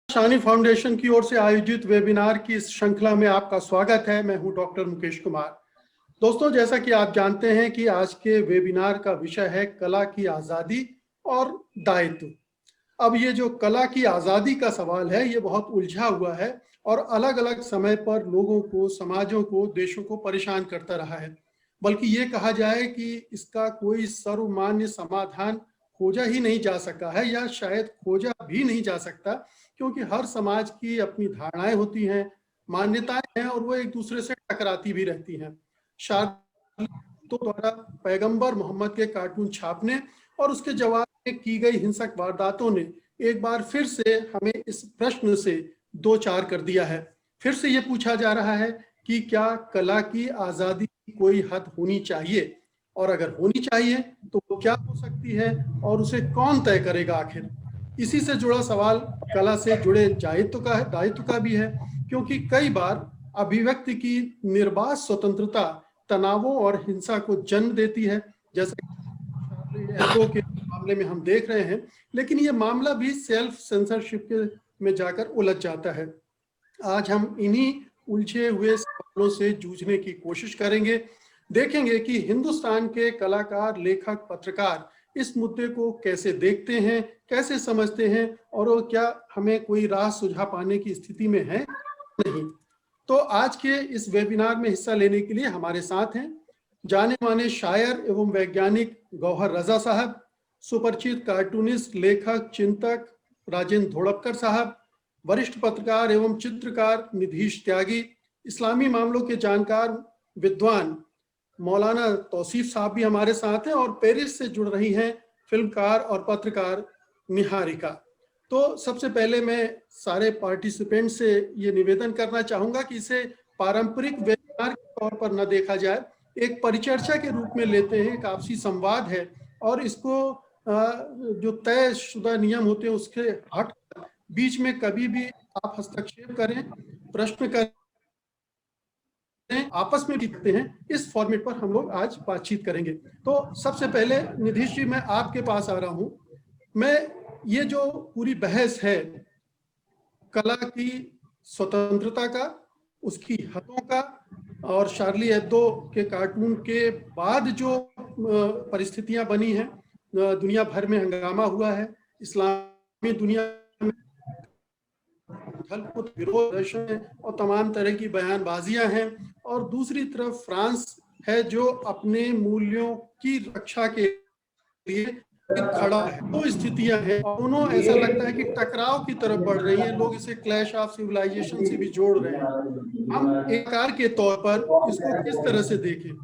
शानी foundation की ओर से आयोजित वेबिनार की इस श्रृंखला में आपका स्वागत है। मैं हूं डॉक्टर मुकेश कुमार। दोस्तों, जैसा कि आप जानते हैं कि आज के वेबिनार का विषय है कला की आज़ादी और दायित्व। अब ये जो कला की आज़ादी का सवाल है, ये बहुत उलझा हुआ है और अलग अलग समय पर लोगों को, समाजों को, देशों को परेशान करता रहा है। बल्कि ये कहा जाए कि इसका कोई सर्वमान्य समाधान खोजा ही नहीं जा सका है, या शायद खोजा भी नहीं जा सकता, क्योंकि हर समाज की अपनी धारणाएं होती हैं, मान्यताएं हैं, और वो एक दूसरे से टकराती भी रहती हैं। तो द्वारा पैगंबर मोहम्मद के कार्टून छापने और उसके जवाब में की गई हिंसक वारदातों ने एक बार फिर से हमें इस प्रश्न से दो चार कर दिया है। फिर से ये पूछा जा रहा है कि क्या कला की आज़ादी की कोई हद होनी चाहिए, और अगर होनी चाहिए तो वो क्या हो सकती है और उसे कौन तय करेगा आखिर। इसी से जुड़ा सवाल कला से जुड़े दायित्व का भी है, क्योंकि कई बार अभिव्यक्ति की निर्बाध स्वतंत्रता तनावों और हिंसा को जन्म देती है, जैसा के मामले में हम देख रहे हैं। लेकिन ये मामला भी सेल्फ सेंसरशिप के में जाकर उलझ जाता है। आज हम इन्हीं उलझे हुए सवालों से जूझने की कोशिश करेंगे। देखेंगे कि हिंदुस्तान के कलाकार, लेखक, पत्रकार इस मुद्दे को कैसे देखते हैं, कैसे समझते हैं, और वो क्या हमें कोई राह सुझा पाने की स्थिति में है नहीं। तो आज के इस वेबिनार में हिस्सा लेने के लिए हमारे साथ हैं जाने माने शायर एवं वैज्ञानिक गौहर रजा साहब, सुपरिचित कार्टूनिस्ट, लेखक, चिंतक राजेंद्र धोड़पकर साहब, वरिष्ठ पत्रकार एवं चित्रकार निधीश त्यागी, इस्लामी मामलों के जानकार विद्वान मौलाना तौसीफ साहब भी हमारे साथ हैं, और पेरिस से जुड़ रही हैं फिल्मकार और पत्रकार निहारिका। तो सबसे पहले मैं सारे पार्टिसिपेंट से ये निवेदन करना चाहूंगा कि इसे पारंपरिक वेबिनार के तौर पर न देखा जाए, एक परिचर्चा के रूप में लेते हैं। एक आपसी संवाद है और इसको जो तयशुदा नियम होते हैं उसके हट बीच में कभी भी आप हस्तक्षेप करें, प्रश्न करें, आपस में भी करते हैं। इस फॉर्मेट पर हम लोग आज बातचीत करेंगे। तो सबसे पहले निधीश जी, मैं आपके पास आ रहा हूं। मैं ये जो पूरी बहस है कला की स्वतंत्रता का, उसकी हदों का, और शार्ली एब्दो के कार्टून के बाद जो परिस्थितियां बनी हैं, दुनिया भर में हंगामा हुआ है, इस्लामी दुनिया में विरोध है और तमाम तरह की बयानबाजियां हैं, और दूसरी तरफ फ्रांस है जो अपने मूल्यों की रक्षा के लिए खड़ा है। दो स्थितियां हैं और दोनों ऐसा लगता है कि टकराव की तरफ बढ़ रही हैं। लोग इसे क्लैश ऑफ सिविलाइजेशन से भी जोड़ रहे हैं। हम एक कार के तौर पर इसको किस तरह से देखें?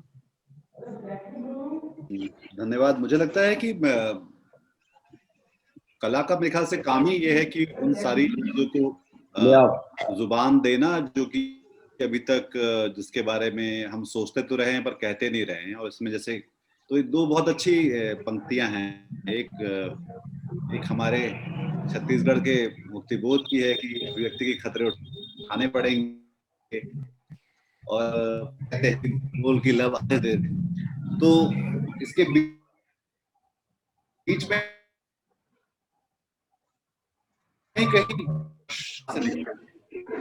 धन्यवाद। मुझे लगता है कि कला का मेरे ख्याल से काम ही ये है कि उन सारी चीजों को जुबान देना जो कि अभी तक जिसके बारे में हम सोचते तो रहे हैं पर कहते नहीं रहे हैं। और इसमें जैसे तो दो बहुत अच्छी पंक्तियां हैं। एक हमारे छत्तीसगढ़ के मुक्तिबोध की है कि व्यक्ति के खतरे उठाने पड़ेंगे, और कहते हैं बोल की लब आने दे। तो इसके बीच में कहीं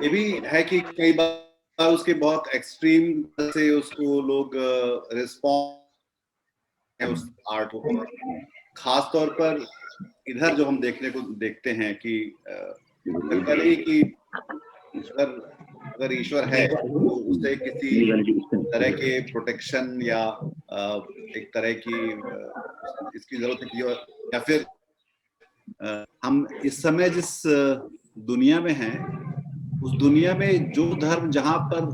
ये भी है कि कई बार उसके बहुत एक्सट्रीम से उसको लोग रिस्पॉन्स है उस आर्ट को। खास तौर पर इधर जो हम देखते हैं कि कभी कि अगर ईश्वर है तो उसे किसी तरह के प्रोटेक्शन या एक तरह की इसकी जरूरत है, या फिर हम इस समय जिस दुनिया में हैं उस दुनिया में जो धर्म जहां पर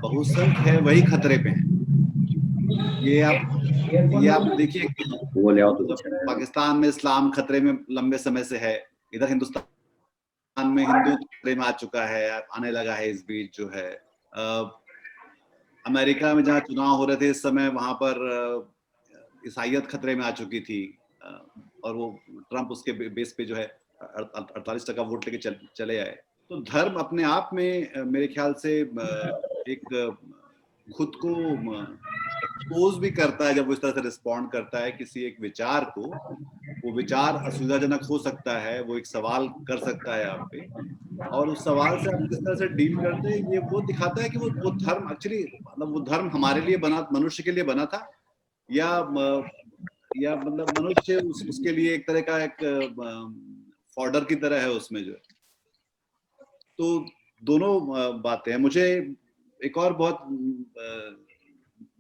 बहुसंख्य है वही खतरे पे है। ये आप देखिए कि पाकिस्तान में इस्लाम खतरे में लंबे समय से है, इधर हिंदुस्तान में हिंदू खतरे में आ चुका है, आने लगा है इस बीच जो है। अमेरिका में जहाँ चुनाव हो रहे थे इस समय, वहां पर ईसाइयत खतरे में आ चुकी थी, और वो ट्रंप उसके बेस पे जो है 48% वोट लेके चले आए। तो धर्म अपने आप में मेरे ख्याल से एक खुद को एक्सपोज भी करता है, जब वो इस तरह से रिस्पॉन्ड करता है किसी एक विचार को, वो विचार असुविधाजनक हो सकता है, वो एक सवाल कर सकता है आप पे, और उस सवाल से आप किस तरह से डील करते हैं, ये वो दिखाता है कि वो धर्म एक्चुअली, मतलब वो धर्म हमारे लिए बना, मनुष्य के लिए बना था, या मतलब मनुष्य उसके लिए एक तरह का एक फॉर्डर की तरह है उसमें जो। तो दोनों बातें हैं। मुझे एक और बहुत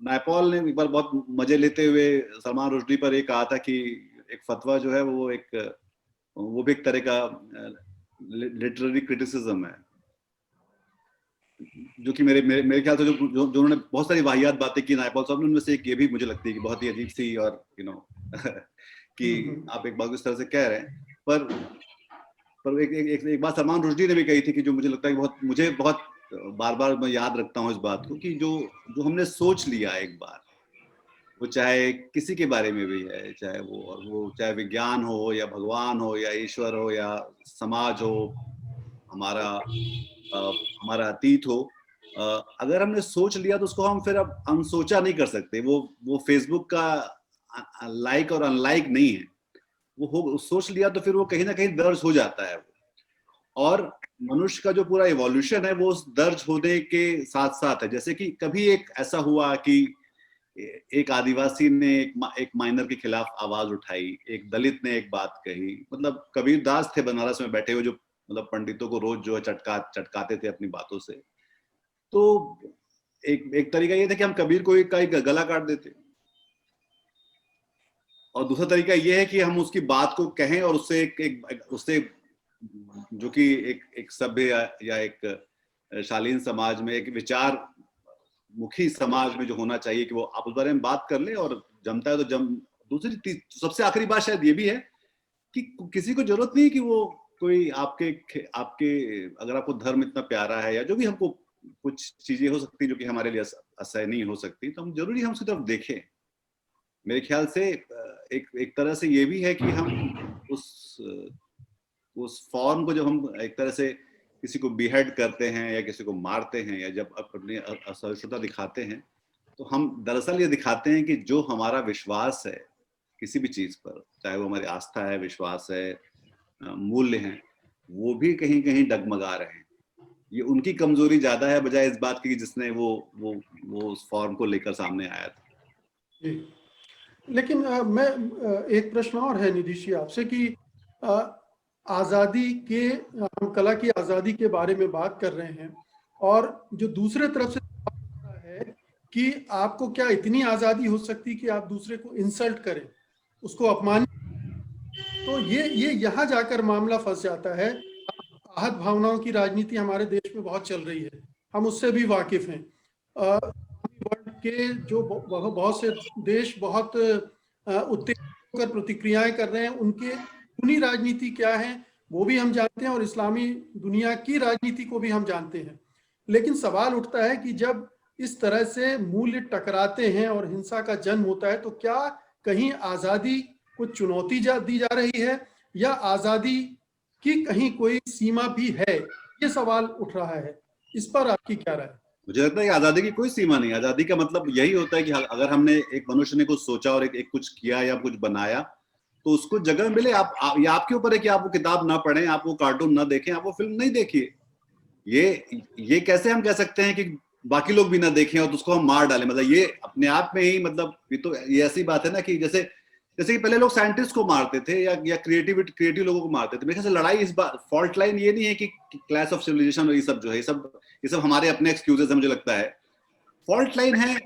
नायपॉल ने एक बार बहुत मजे लेते हुए सलमान रुश्दी पर एक कहा था कि एक फतवा जो है वो भी एक तरह का लिटरेरी क्रिटिसिज्म है, जो कि मेरे ख्याल से जो उन्होंने बहुत सारी वाहियात बातें की नायपॉल साहब ने, उनमें से एक ये भी मुझे लगती है कि बहुत ही अजीब सी, और कि आप एक बात इस तरह से कह रहे हैं, पर एक बात सलमान रुश्दी ने भी कही थी कि जो मुझे लगता है कि मुझे बहुत बार बार मैं याद रखता हूँ इस बात को, कि जो हमने सोच लिया एक बार, वो चाहे किसी के बारे में भी है, चाहे वो चाहे विज्ञान हो या भगवान हो या ईश्वर हो या समाज हो, हमारा अतीत हो, अगर हमने सोच लिया तो उसको हम फिर अब अनसोचा नहीं कर सकते। वो फेसबुक का लाइक और अनलाइक नहीं है, वो सोच लिया तो फिर वो कहीं ना कहीं दर्ज हो जाता है। और मनुष्य का जो पूरा इवोल्यूशन है वो उस दर्ज होने के साथ साथ है। जैसे कि कभी एक ऐसा हुआ कि एक आदिवासी ने एक माइनर के खिलाफ आवाज उठाई, एक दलित ने एक बात कही, मतलब कबीरदास थे बनारस में बैठे हुए, जो मतलब पंडितों को रोज जो है चटकाते थे अपनी बातों से। तो एक तरीका ये था कि हम कबीर को का गला काट देते, और दूसरा तरीका ये है कि हम उसकी बात को कहें और उससे जो कि एक सभ्य या एक शालीन समाज में, एक विचार मुखी समाज में जो होना चाहिए कि वो आप उस बारे में बात कर ले, और जमता है तो दूसरी सबसे आखिरी बात शायद ये भी है कि किसी को जरूरत नहीं कि वो कोई आपके अगर आपको धर्म इतना प्यारा है, या जो भी, हमको कुछ चीजें हो सकती जो कि हमारे लिए असहनीय हो सकती, तो हम जरूरी हम उसकी तरफ देखें। मेरे ख्याल से एक तरह से ये भी है कि हम उस फॉर्म को जब हम एक तरह से किसी को बिहेड करते हैं या किसी को मारते हैं या जब अपनी असहिष्णुता दिखाते हैं, तो हम दरअसल ये दिखाते हैं कि जो हमारा विश्वास है किसी भी चीज पर, चाहे वो हमारी आस्था है, विश्वास है, मूल्य हैं, वो भी कहीं कहीं डगमगा रहे हैं। ये उनकी कमजोरी ज्यादा है बजाय इस बात की जिसने वो उस फॉर्म को लेकर सामने आया था। लेकिन मैं एक प्रश्न और है निधीश जी आपसे कि आज़ादी के, हम कला की आज़ादी के बारे में बात कर रहे हैं, और जो दूसरे तरफ से है कि आपको क्या इतनी आज़ादी हो सकती कि आप दूसरे को इंसल्ट करें, उसको अपमान, तो ये यहाँ जाकर मामला फंस जाता है। आहत भावनाओं की राजनीति हमारे देश में बहुत चल रही है, हम उससे भी वाकिफ हैं। वर्ल्ड के जो बहुत से देश बहुत उत्तेजित होकर प्रतिक्रियाएं कर रहे हैं, उनकी राजनीति क्या है वो भी हम जानते हैं, और इस्लामी दुनिया की राजनीति को भी हम जानते हैं। लेकिन सवाल उठता है कि जब इस तरह से मूल्य टकराते हैं और हिंसा का जन्म होता है, तो क्या कहीं आज़ादी को चुनौती दी जा रही है, या आज़ादी की कहीं कोई सीमा भी है? ये सवाल उठ रहा है, इस पर आपकी क्या राय? मुझे लगता है कि आजादी की कोई सीमा नहीं। आजादी का मतलब यही होता है कि अगर हमने एक मनुष्य ने कुछ सोचा और एक कुछ किया या कुछ बनाया, तो उसको जगह मिले। ये आपके ऊपर है कि आप वो किताब ना पढ़ें, आप वो कार्टून ना देखें, आप वो फिल्म नहीं देखिए। ये कैसे हम कह सकते हैं कि बाकी लोग भी ना देखें और उसको हम मार डालें? मतलब ये अपने आप में ही, मतलब ये ऐसी बात है ना कि जैसे कि पहले लोग साइंटिस्ट को मारते थे या क्रिएटिव लोगों को मारते थे। मेरे ख्याल से लड़ाई इस बात, फॉल्ट लाइन ये नहीं है कि क्लैश ऑफ सिविलाइजेशन और ये सब जो है, ये सब हमारे अपने एक्सक्यूजेस है। मुझे लगता है फॉल्ट लाइन है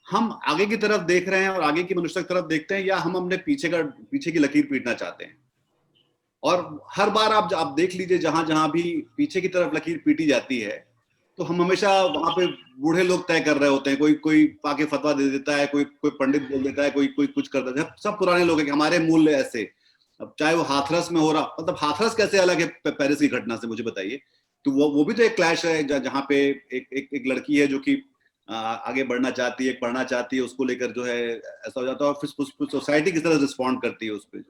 हम आगे की तरफ देख रहे हैं और आगे की मनुष्य की तरफ देखते हैं, या हम अपने पीछे की लकीर पीटना चाहते हैं। और हर बार आप देख लीजिए, जहां भी पीछे की तरफ लकीर पीटी जाती है, तो हम हमेशा वहां पे बूढ़े लोग तय कर रहे होते हैं। कोई पाके फतवा दे देता है, कोई पंडित बोल देता है, कोई कुछ कर देता है। सब पुराने लोग हैं कि हमारे मूल्य ऐसे। अब चाहे वो हाथरस में हो रहा, मतलब हाथरस कैसे अलग है पेरिस की घटना से, मुझे बताइए। तो वो भी तो एक क्लैश है, जहां पे एक लड़की है जो कि आगे बढ़ना चाहती है, पढ़ना चाहती है, उसको लेकर जो है ऐसा हो जाता है, और फिर सोसाइटी किस तरह रिस्पॉन्ड करती है उस पर।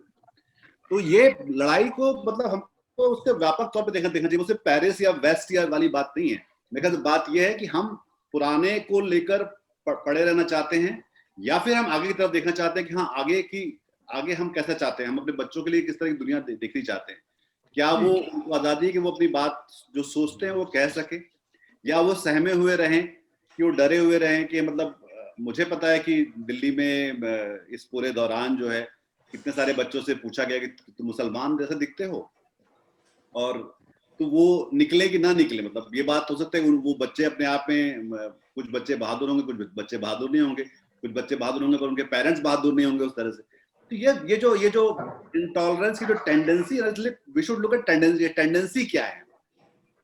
तो ये लड़ाई को मतलब हमको उसके व्यापक तौर पे देखना चाहिए। वो सिर्फ पेरिस या वेस्ट या वाली बात नहीं है। मेरे ख्याल से बात यह है कि हम पुराने को लेकर पड़े रहना चाहते हैं, या फिर हम आगे की तरफ देखना चाहते हैं कि हाँ आगे हम कैसा चाहते हैं, हम अपने बच्चों के लिए किस तरह की दुनिया देखनी चाहते हैं। क्या वो उनको आजादी है कि वो अपनी बात जो सोचते हैं वो कह सके, या वो सहमे हुए रहें, कि वो डरे हुए रहें कि मतलब मुझे पता है कि दिल्ली में इस पूरे दौरान जो है कितने सारे बच्चों से पूछा गया कि तुम मुसलमान जैसे दिखते हो, और तो वो निकले कि ना निकले। मतलब ये बात हो सकता है वो बच्चे अपने आप में, कुछ बच्चे बहादुर होंगे, कुछ बच्चे बहादुर नहीं होंगे, कुछ बच्चे बहादुर होंगे पर उनके पेरेंट्स बहादुर नहीं होंगे उस तरह से। तो ये जो इंटॉलरेंस की जो tendency, we should look at tendency. Tendency क्या है?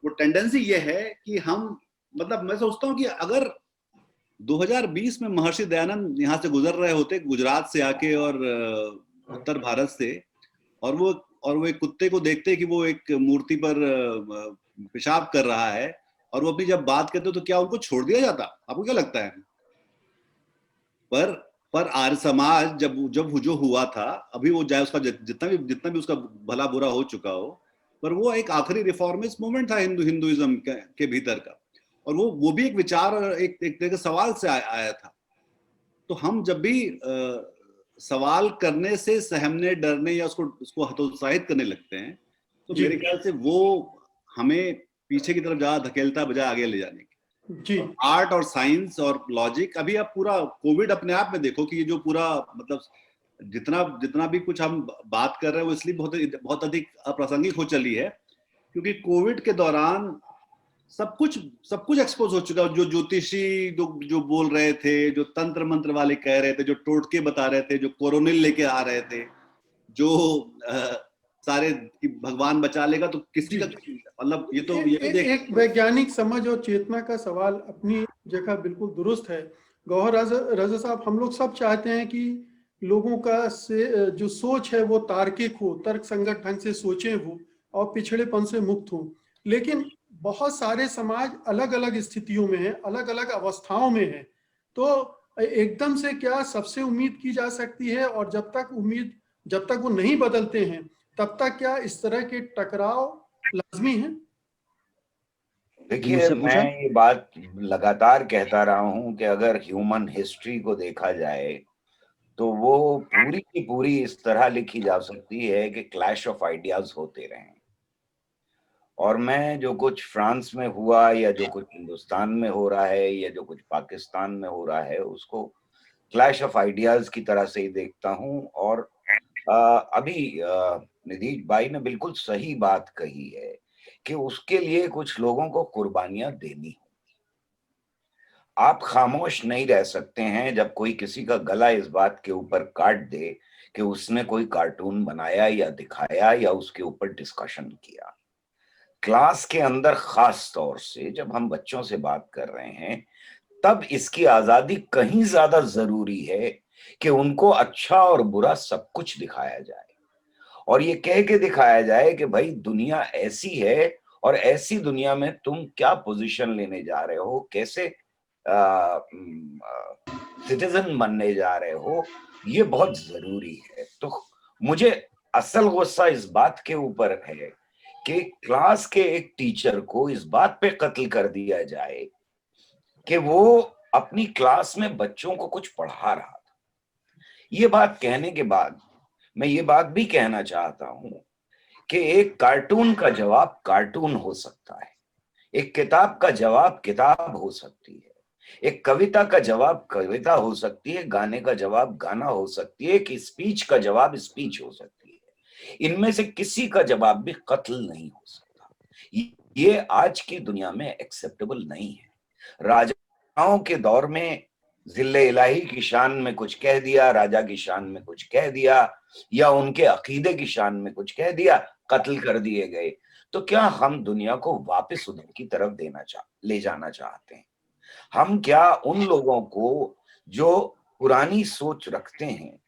वो टेंडेंसी ये है कि हम, मतलब मैं सोचता हूँ कि अगर 2020 में महर्षि दयानंद यहाँ से गुजर रहे होते गुजरात से आके और उत्तर भारत से, और वो एक कुत्ते को देखते कि वो एक मूर्ति पर पेशाब कर रहा है और वो अपनी जब बात करते तो क्या उनको छोड़ दिया जाता? आपको क्या लगता है? पर आर्य समाज जब जब जो हुआ था, अभी वो जाए उसका जितना भी उसका भला बुरा हो चुका हो, पर वो एक आखिरी रिफॉर्मिस्ट मूवमेंट था हिंदुइज्म के भीतर का, और वो भी एक विचार और एक तरह के सवाल से आया था। तो हम जब भी सवाल करने से सहमने, डरने या उसको हतोत्साहित करने लगते हैं, तो मेरे ख्याल से वो हमें पीछे की तरफ ज्यादा धकेलता बजाय आगे ले जाने की। जी। आर्ट और साइंस और लॉजिक, अभी आप पूरा कोविड अपने आप में देखो कि ये जो पूरा, मतलब जितना भी कुछ हम बात कर रहे हैं वो इसलिए बहुत अधिक अप्रासंगिक हो चली है, क्योंकि कोविड के दौरान सब कुछ एक्सपोज हो चुका है। जो ज्योतिषी जो बोल रहे थे, जो तंत्र मंत्र वाले कह रहे थे, जो टोटके बता रहे थे, जो कोरोनिल लेके आ रहे थे, जो सारे कि भगवान बचा लेगा, तो किसी का मतलब ये तो एक वैज्ञानिक समझ और चेतना का सवाल अपनी जगह बिल्कुल दुरुस्त है। गौहर रजा साहब, हम लोग सब चाहते हैं कि लोगों का से जो सोच है वो तार्किक हो, तर्क संगत ढंग से सोचें वो, और पिछड़ेपन से मुक्त हो। लेकिन बहुत सारे समाज अलग अलग स्थितियों में है, अलग अलग अवस्थाओं में है। तो एकदम से क्या सबसे उम्मीद की जा सकती है? और जब तक वो नहीं बदलते हैं तब तक क्या इस तरह के टकराव लाजमी है? देखिए, मैं ये बात लगातार कहता रहा हूं कि अगर ह्यूमन हिस्ट्री को देखा जाए तो वो पूरी की पूरी इस तरह लिखी जा सकती है कि क्लैश ऑफ आइडियाज होते रहें। और मैं जो कुछ फ्रांस में हुआ, या जो कुछ हिंदुस्तान में हो रहा है, या जो कुछ पाकिस्तान में हो रहा है, उसको क्लैश ऑफ आइडियाज की तरह से ही देखता हूं। और अभी निधीश भाई ने बिल्कुल सही बात कही है कि उसके लिए कुछ लोगों को कुर्बानियां देनी। आप खामोश नहीं रह सकते हैं जब कोई किसी का गला इस बात के ऊपर काट दे कि उसने कोई कार्टून बनाया या दिखाया या उसके ऊपर डिस्कशन किया। क्लास के अंदर खास तौर से जब हम बच्चों से बात कर रहे हैं, तब इसकी आजादी कहीं ज्यादा जरूरी है कि उनको अच्छा और बुरा सब कुछ दिखाया जाए, और ये कह के दिखाया जाए कि भाई दुनिया ऐसी है और ऐसी दुनिया में तुम क्या पोजीशन लेने जा रहे हो, कैसे सिटीजन बनने जा रहे हो, ये बहुत जरूरी है। तो मुझे असल गुस्सा इस बात के ऊपर है कि क्लास के एक टीचर को इस बात पे कत्ल कर दिया जाए कि वो अपनी क्लास में बच्चों को कुछ पढ़ा रहा था। ये बात कहने के बाद मैं ये बात भी कहना चाहता हूं कि एक कार्टून का जवाब कार्टून हो सकता है, एक किताब का जवाब किताब हो सकती है, एक कविता का जवाब कविता हो सकती है, गाने का जवाब गाना हो सकती है, कि स्पीच का जवाब स्पीच हो सकती है। इनमें से किसी का जवाब भी कत्ल नहीं हो सकता। ये आज की दुनिया में एक्सेप्टेबल नहीं है। राजाओं के दौर में जिल्ले इलाही की शान में कुछ कह दिया, राजा की शान में कुछ कह दिया, या उनके अकीदे की शान में कुछ कह दिया, कत्ल कर दिए गए। तो क्या हम दुनिया को वापस उधर की तरफ ले जाना चाहते हैं? हम क्या उन लोगों को जो पुरानी सोच रखते हैं,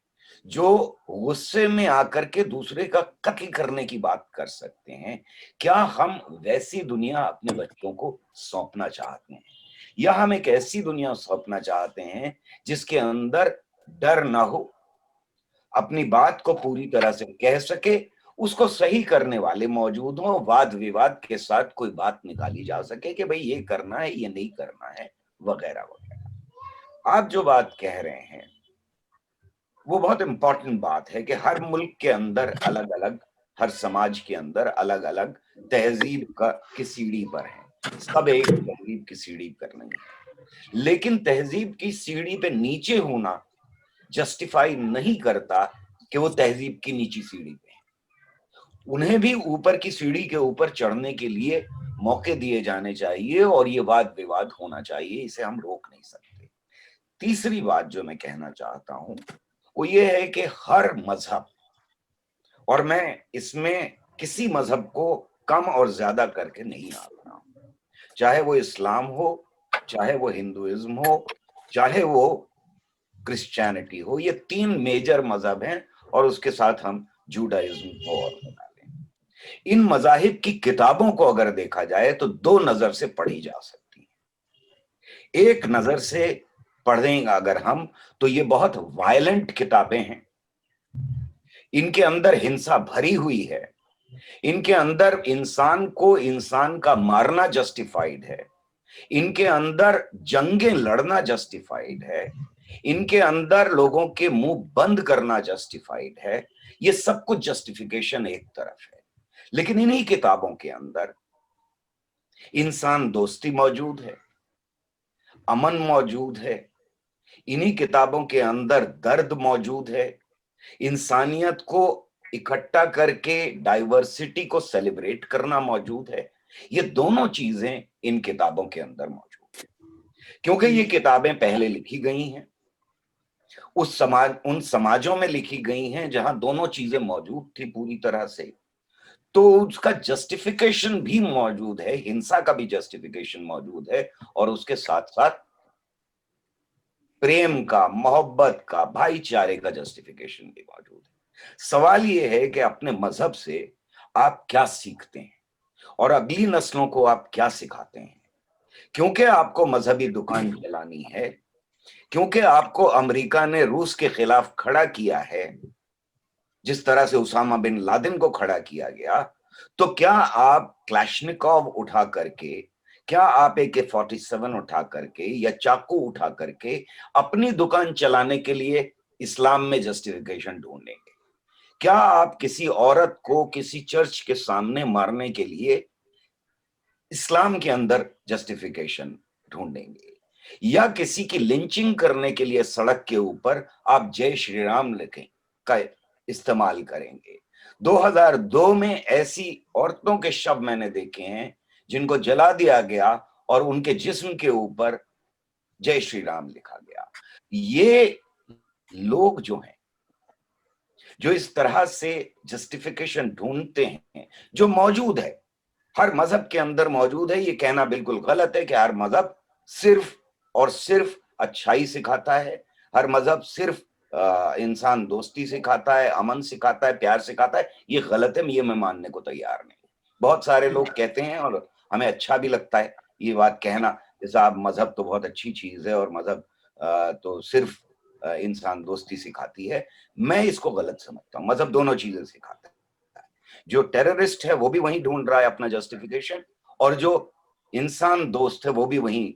जो गुस्से में आकर के दूसरे का कत्ल करने की बात कर सकते हैं, क्या हम वैसी दुनिया अपने बच्चों को सौंपना चाहते हैं? या हम एक ऐसी दुनिया सौंपना चाहते हैं जिसके अंदर डर ना हो, अपनी बात को पूरी तरह से कह सके, उसको सही करने वाले मौजूद हों, वाद विवाद के साथ कोई बात निकाली जा सके कि भाई ये करना है, ये नहीं करना है, वगैरह वगैरह। आप जो बात कह रहे हैं वो बहुत इंपॉर्टेंट बात है कि हर मुल्क के अंदर अलग अलग, हर समाज के अंदर अलग अलग तहजीब की सीढ़ी पर है। सब एक तहजीब की सीढ़ी पर नहीं है, लेकिन तहजीब की सीढ़ी पे नीचे होना जस्टिफाई नहीं करता कि वो तहजीब की नीची सीढ़ी पे है। उन्हें भी ऊपर की सीढ़ी के ऊपर चढ़ने के लिए मौके दिए जाने चाहिए और ये वाद विवाद होना चाहिए, इसे हम रोक नहीं सकते। तीसरी बात जो मैं कहना चाहता हूं वो ये है कि हर मजहब, और मैं इसमें किसी मजहब को कम और ज्यादा करके नहीं आंक रहा हूं, चाहे वो इस्लाम हो, चाहे वो हिंदुइज्म हो, चाहे वो क्रिश्चियनिटी हो, ये 3 मेजर मजहब हैं और उसके साथ हम जूडाइज्म को और मिला लें। इन मजाहिब की किताबों को अगर देखा जाए तो 2 नजर से पढ़ी जा सकती है। एक नजर से पढ़ेंगे अगर हम तो ये बहुत वायलेंट किताबें हैं, इनके अंदर हिंसा भरी हुई है, इनके अंदर इंसान को इंसान का मारना जस्टिफाइड है, इनके अंदर जंगें लड़ना जस्टिफाइड है, इनके अंदर लोगों के मुंह बंद करना जस्टिफाइड है। ये सब कुछ जस्टिफिकेशन एक तरफ है, लेकिन इन्हीं किताबों के अंदर इंसान दोस्ती मौजूद है, अमन मौजूद है, इन्हीं किताबों के अंदर दर्द मौजूद है, इंसानियत को इकट्ठा करके डाइवर्सिटी को सेलिब्रेट करना मौजूद है। ये दोनों चीजें इन किताबों के अंदर मौजूद है, क्योंकि ये किताबें पहले लिखी गई हैं उन समाजों में लिखी गई हैं जहां दोनों चीजें मौजूद थी पूरी तरह से, तो उसका जस्टिफिकेशन भी मौजूद है, हिंसा का भी जस्टिफिकेशन मौजूद है और उसके साथ साथ प्रेम का, मोहब्बत का, भाईचारे का जस्टिफिकेशन भी मौजूद है। सवाल यह है कि अपने मजहब से आप क्या सीखते हैं और अगली नस्लों को आप क्या सिखाते हैं, क्योंकि आपको मजहबी दुकान चलानी है, क्योंकि आपको अमेरिका ने रूस के खिलाफ खड़ा किया है जिस तरह से उसामा बिन लादेन को खड़ा किया गया, तो क्या आप क्लैशनिकोव उठा करके, क्या आप AK-47 उठा करके या चाकू उठा करके अपनी दुकान चलाने के लिए इस्लाम में जस्टिफिकेशन ढूंढेंगे? क्या आप किसी औरत को किसी चर्च के सामने मारने के लिए इस्लाम के अंदर जस्टिफिकेशन ढूंढेंगे? या किसी की लिंचिंग करने के लिए सड़क के ऊपर आप जय श्री राम लिखें का इस्तेमाल करेंगे? 2002 में ऐसी औरतों के शव मैंने देखे हैं जिनको जला दिया गया और उनके जिस्म के ऊपर जय श्री राम लिखा गया। ये लोग जो हैं, जो इस तरह से जस्टिफिकेशन ढूंढते हैं, जो मौजूद है, हर मजहब के अंदर मौजूद है। ये कहना बिल्कुल गलत है कि हर मजहब सिर्फ और सिर्फ अच्छाई सिखाता है, हर मजहब सिर्फ इंसान दोस्ती सिखाता है, अमन सिखाता है, प्यार सिखाता है। ये गलत है, ये मैं मानने को तैयार नहीं। बहुत सारे लोग कहते हैं और हमें अच्छा भी लगता है ये बात कहना कि साहब मजहब तो बहुत अच्छी चीज है और मजहब तो सिर्फ इंसान दोस्ती सिखाती है। मैं इसको गलत समझता हूँ। मजहब दोनों चीजें सिखाता है। जो टेररिस्ट है वो भी वहीं ढूंढ रहा है अपना जस्टिफिकेशन, और जो इंसान दोस्त है वो भी वहीं,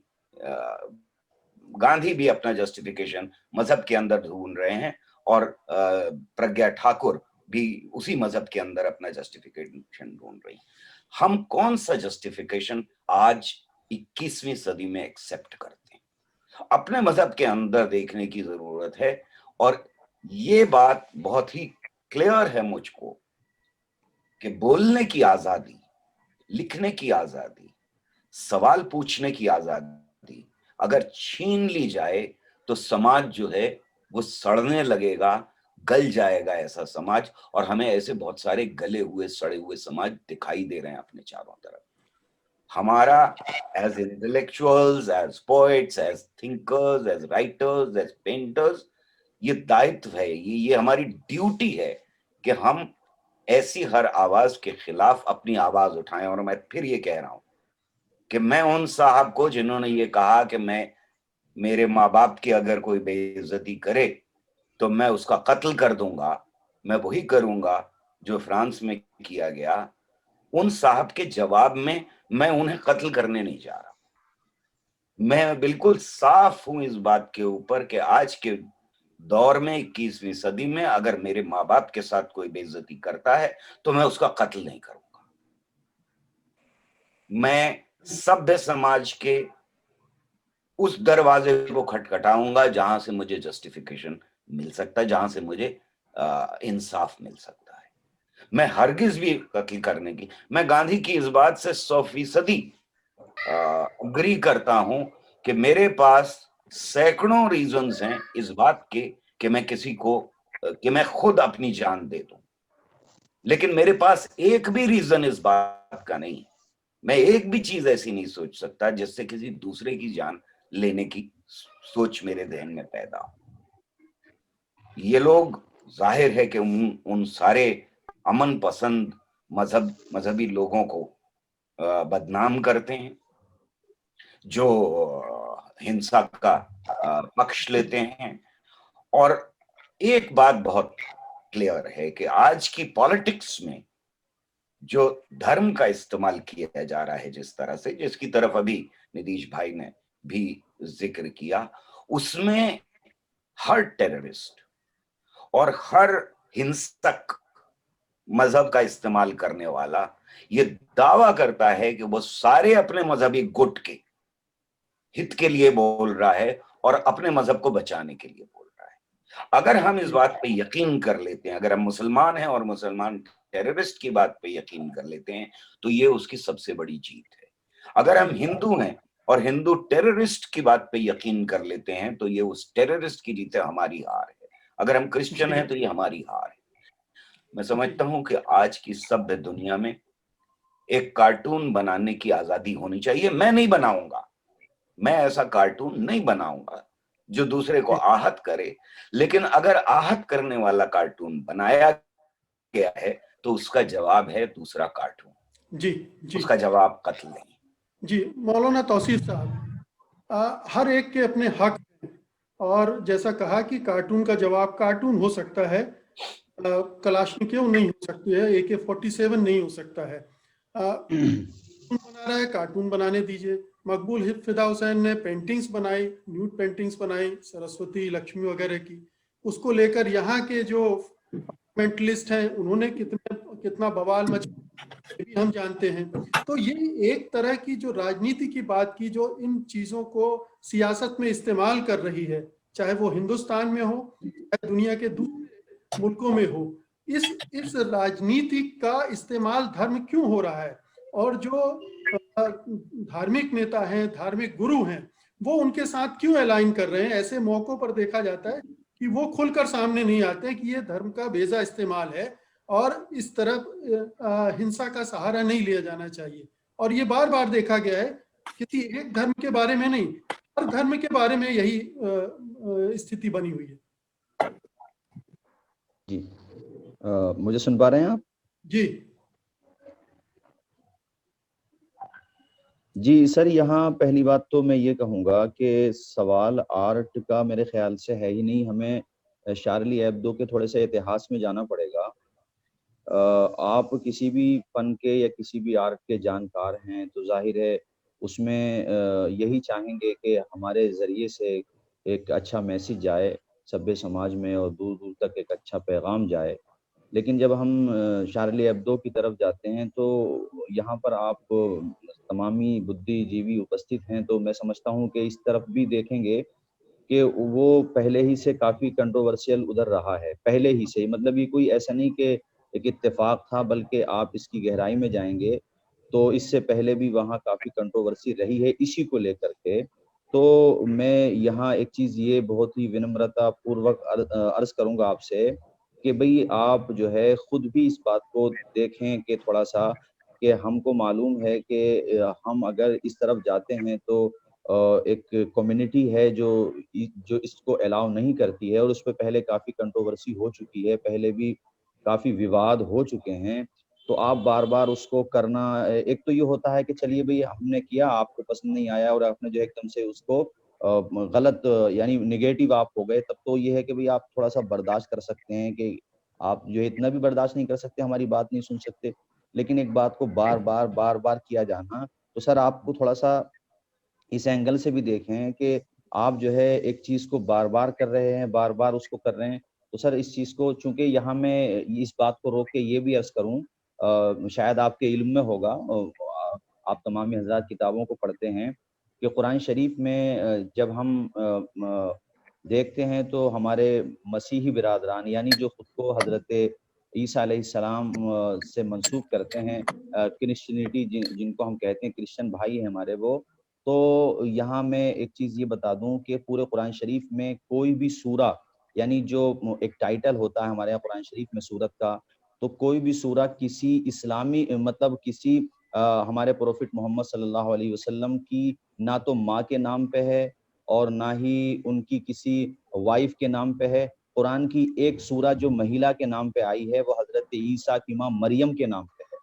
गांधी भी अपना जस्टिफिकेशन मजहब के अंदर ढूंढ रहे हैं और प्रज्ञा ठाकुर भी उसी मजहब के अंदर अपना जस्टिफिकेशन ढूंढ रही है। हम कौन सा जस्टिफिकेशन आज 21वीं सदी में एक्सेप्ट करते हैं? अपने मजहब के अंदर देखने की जरूरत है। और ये बात बहुत ही क्लियर है मुझको कि बोलने की आजादी, लिखने की आजादी, सवाल पूछने की आजादी अगर छीन ली जाए तो समाज जो है वो सड़ने लगेगा, गल जाएगा ऐसा समाज। और हमें ऐसे बहुत सारे गले हुए सड़े हुए समाज दिखाई दे रहे हैं अपने चारों तरफ। हमारा as intellectuals, as poets, as thinkers, as writers, as painters, ये दायित्व है, ये हमारी ड्यूटी है कि हम ऐसी हर आवाज के खिलाफ अपनी आवाज उठाएं। और मैं फिर ये कह रहा हूं कि मैं उन साहब को जिन्होंने ये कहा कि मैं, मेरे माँ बाप की अगर कोई बेइज्जती करे तो मैं उसका कत्ल कर दूंगा, मैं वही करूंगा जो फ्रांस में किया गया, उन साहब के जवाब में मैं उन्हें कत्ल करने नहीं जा रहा। मैं बिल्कुल साफ हूं इस बात के ऊपर कि आज के दौर में 21वीं सदी में अगर मेरे माँ बाप के साथ कोई बेइज्जती करता है तो मैं उसका कत्ल नहीं करूंगा। मैं सभ्य समाज के उस दरवाजे को खटखटाऊंगा जहां से मुझे जस्टिफिकेशन मिल सकता है, जहां से मुझे इंसाफ मिल सकता है। मैं हरगिज भी कत्ल करने की, मैं गांधी की इस बात से 100% अग्री करता हूं कि मेरे पास सैकड़ों रीजंस हैं इस बात के कि मैं किसी को कि मैं खुद अपनी जान दे दूं, लेकिन मेरे पास एक भी रीजन इस बात का नहीं। मैं एक भी चीज ऐसी नहीं सोच सकता जिससे किसी दूसरे की जान लेने की सोच मेरे जहन में पैदा हो। ये लोग जाहिर है कि उन सारे अमन पसंद मजहबी लोगों को बदनाम करते हैं जो हिंसा का पक्ष लेते हैं। और एक बात बहुत क्लियर है कि आज की पॉलिटिक्स में जो धर्म का इस्तेमाल किया जा रहा है जिस तरह से, जिसकी तरफ अभी नीतीश भाई ने भी जिक्र किया, उसमें हर टेररिस्ट और हर हिंसक मजहब का इस्तेमाल करने वाला ये दावा करता है कि वो सारे अपने मजहबी गुट के हित के लिए बोल रहा है और अपने मजहब को बचाने के लिए बोल रहा है। अगर हम इस बात पे यकीन कर लेते हैं, अगर हम मुसलमान हैं और मुसलमान टेररिस्ट की बात पे यकीन कर लेते हैं तो ये उसकी सबसे बड़ी जीत है। अगर हम हिंदू हैं और हिंदू टेररिस्ट की बात पे यकीन कर लेते हैं तो ये उस टेररिस्ट की जीत है, हमारी हार है। अगर हम क्रिश्चियन हैं तो ये हमारी हार है। मैं समझता हूं कि आज की सभ्य दुनिया में एक कार्टून बनाने की आजादी होनी चाहिए। मैं नहीं बनाऊंगा, मैं ऐसा कार्टून नहीं बनाऊंगा जो दूसरे को आहत करे, लेकिन अगर आहत करने वाला कार्टून बनाया गया है तो उसका जवाब है दूसरा कार्टून। जी जी उसका जवाब कत्ल नहीं। जी मौलाना तौसीफ साहब, हर एक के अपने हक हैं और जैसा कहा कि कार्टून का जवाब कार्टून हो सकता है, कलाशनिकोव नहीं हो सकती है, AK-47 नहीं हो सकता है। कार्टून बना रहा है, कार्टून बनाने दीजिए। मकबूल फिदा हुसैन ने पेंटिंग्स बनाई, न्यूड पेंटिंग्स बनाई सरस्वती लक्ष्मी वगैरह की, उसको लेकर यहाँ के जो मेंटलिस्ट हैं उन्होंने कितना बवाल मचा ये भी हम जानते हैं। तो ये एक तरह की जो राजनीति की बात की, जो इन चीजों को सियासत में इस्तेमाल कर रही है, चाहे वो हिंदुस्तान में हो चाहे दुनिया के दूसरे मुल्कों में हो, इस राजनीति का इस्तेमाल धर्म क्यों हो रहा है? और जो धार्मिक नेता हैं, धार्मिक गुरु हैं, वो उनके साथ क्यों अलाइन कर रहे हैं? ऐसे मौकों पर देखा जाता है कि वो खुलकर सामने नहीं आते कि ये धर्म का बेजा इस्तेमाल है और इस तरफ हिंसा का सहारा नहीं लिया जाना चाहिए। और ये बार बार देखा गया है, किसी एक धर्म के बारे में नहीं, हर धर्म के बारे में यही स्थिति बनी हुई है। जी मुझे सुन पा रहे हैं आप? जी जी सर, यहाँ पहली बात तो मैं ये कहूँगा कि सवाल आर्ट का मेरे ख्याल से है ही नहीं। हमें शार्ली एब्दो के थोड़े से इतिहास में जाना पड़ेगा। आप किसी भी फन के या किसी भी आर्ट के जानकार हैं तो जाहिर है उसमें यही चाहेंगे कि हमारे ज़रिए से एक अच्छा मैसेज जाए सभ्य समाज में और दूर दूर तक एक अच्छा पैगाम जाए। लेकिन जब हम शार्ली एब्दो की तरफ जाते हैं तो यहाँ पर आप तमामी बुद्धिजीवी उपस्थित हैं, तो मैं समझता हूँ कि इस तरफ भी देखेंगे कि वो पहले ही से काफ़ी कंट्रोवर्शियल उधर रहा है, पहले ही से। मतलब ये कोई ऐसा नहीं कि एक इत्तेफ़ाक था, बल्कि आप इसकी गहराई में जाएँगे, तो इससे पहले भी वहाँ काफ़ी कंट्रोवर्सी रही है इसी को लेकर के। तो मैं यहाँ एक चीज़ ये बहुत ही विनम्रतापूर्वक अर्ज़ करूँगा आपसे कि भई आप जो है खुद भी इस बात को देखें कि थोड़ा-सा कि हमको मालूम है कि हम अगर इस तरफ जाते हैं तो एक कम्युनिटी है जो इसको अलाउ नहीं करती है और उसपे पहले काफ़ी कंट्रोवर्सी हो चुकी है, पहले भी काफ़ी विवाद हो चुके हैं। तो आप बार-बार उसको करना एक तो ये होता है कि चलिए भई हमने किया, आपको पसंद नहीं आया और आपने जो है एकदम से उसको गलत यानी नेगेटिव आप हो गए, तब तो ये है कि भई आप थोड़ा-सा बर्दाश्त कर सकते हैं कि आप जो है इतना भी बर्दाश्त नहीं कर सकते, हमारी बात नहीं सुन सकते। लेकिन एक बात को बार-बार, बार-बार किया जाना, तो सर आपको थोड़ा-सा इस एंगल से भी देखें कि आप जो है एक चीज को बार बार कर रहे हैं, बार बार उसको कर रहे हैं, तो सर इस चीज को, चूंकि यहाँ मैं इस बात को रोक के ये भी अर्ज करूं, शायद आपके इल्म में होगा, आप तमाम हज़रात किताबों को पढ़ते हैं कि कुरान शरीफ में जब हम देखते हैं तो हमारे मसीही बिरादरान, यानी जो खुद को हजरत ईसा अलैहिस्सलाम से मंसूब करते हैं, क्रिश्चियनिटी जिनको हम कहते हैं, क्रिश्चियन भाई हैं हमारे वो, तो यहाँ मैं एक चीज़ ये बता दूं कि पूरे कुरान शरीफ में कोई भी सूरा, यानी जो एक टाइटल होता है हमारे यहाँ कुरान शरीफ में सूरत का, तो कोई भी सूरा किसी इस्लामी मतलब किसी हमारे प्रोफेट मोहम्मद सल्लल्लाहु अलैहि वसल्लम की ना तो माँ के नाम पे है और ना ही उनकी किसी वाइफ के नाम पे है। कुरान की एक सूरा जो महिला के नाम पे आई है वो हजरत ईसा की माँ मरियम के नाम पे है।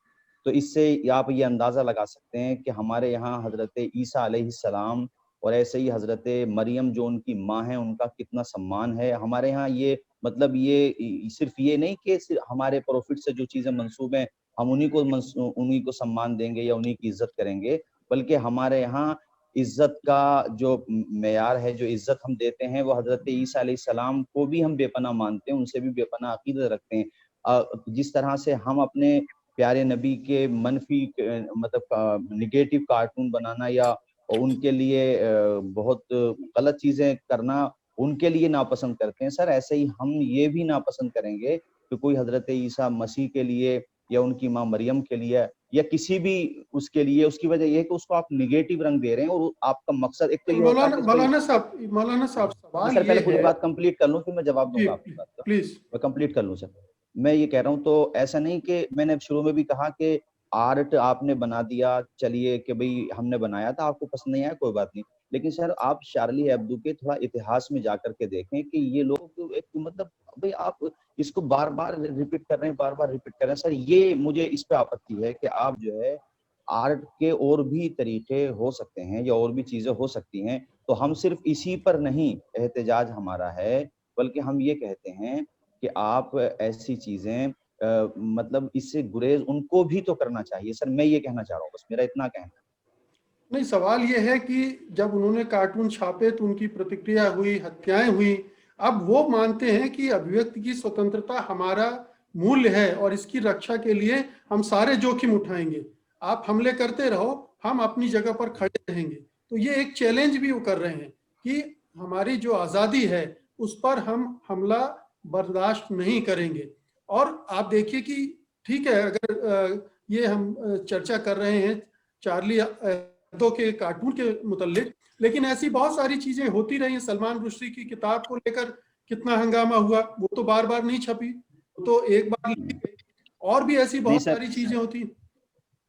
तो इससे आप ये अंदाजा लगा सकते हैं कि हमारे यहाँ हजरत ईसा अलैहिस्सलाम और ऐसे ही हजरत मरियम जो उनकी माँ है उनका कितना सम्मान है हमारे यहाँ। ये मतलब ये सिर्फ ये नहीं कि सिर्फ हमारे प्रोफिट से जो चीजें मंसूब हैं हम उन्हीं को सम्मान देंगे या उन्हीं की इज्जत करेंगे, बल्कि हमारे यहाँ इज्जत का जो मेयार है, जो इज्जत हम देते हैं, वो हजरत ईसा अलैहिस्सलाम को भी हम बेपनाह मानते हैं, उनसे भी बेपनाह अकीदत रखते हैं। जिस तरह से हम अपने प्यारे नबी के मनफी मतलब निगेटिव कार्टून बनाना या उनके लिए बहुत गलत चीजें करना उनके लिए नापसंद करते हैं, सर ऐसे ही हम ये भी नापसंद करेंगे कि कोई हजरत ईसा मसीह के लिए या उनकी माँ मरियम के लिए या किसी भी उसके लिए, उसकी वजह यह है कि उसको आप निगेटिव रंग दे रहे हैं और आपका मकसद एक तो ये होता है कि मौलाना साहब मैं सवाल सर पहले ये पूरी है। बात कंप्लीट कर लूं फिर मैं जवाब दूंगा आपकी बात का। प्लीज मैं कंप्लीट कर लूं सर। मैं ये कह रहा हूं तो ऐसा नहीं कि मैंने शुरू में भी कहा कि आर्ट आपने बना दिया, चलिए कि भाई हमने बनाया था, आपको पसंद नहीं आया कोई बात नहीं, लेकिन सर आप शार्ली हेब्दो के थोड़ा इतिहास में जाकर के देखें कि ये लोग एक मतलब भाई आप इसको बार बार रिपीट कर रहे हैं, बार बार रिपीट कर रहे हैं। सर ये मुझे इस पे आपत्ति है कि आप जो है आर्ट के और भी तरीके हो सकते हैं या और भी चीजें हो सकती हैं, तो हम सिर्फ इसी पर नहीं एहतजाज हमारा है, बल्कि हम ये कहते हैं कि आप ऐसी चीजें मतलब इससे गुरेज उनको भी तो करना चाहिए। सर मैं ये कहना चाह रहा हूँ, बस मेरा इतना कहना है। नहीं, सवाल ये है कि जब उन्होंने कार्टून छापे तो उनकी प्रतिक्रिया हुई, हत्याएं हुई। अब वो मानते हैं कि अभिव्यक्ति की स्वतंत्रता हमारा मूल्य है और इसकी रक्षा के लिए हम सारे जोखिम उठाएंगे। आप हमले करते रहो, हम अपनी जगह पर खड़े रहेंगे। तो ये एक चैलेंज भी वो कर रहे हैं कि हमारी जो आज़ादी है उस पर हम हमला बर्दाश्त नहीं करेंगे। और आप देखिए कि ठीक है, अगर ये हम चर्चा कर रहे हैं चार्ली हेब्दो के कार्टून के मुतालिक, लेकिन ऐसी बहुत सारी चीजें होती रही हैं। सलमान रुश्दी की किताब को लेकर कितना हंगामा हुआ, वो तो बार बार नहीं छपी, तो एक बार लिखी गई। और भी ऐसी बहुत सारी चीजें होती,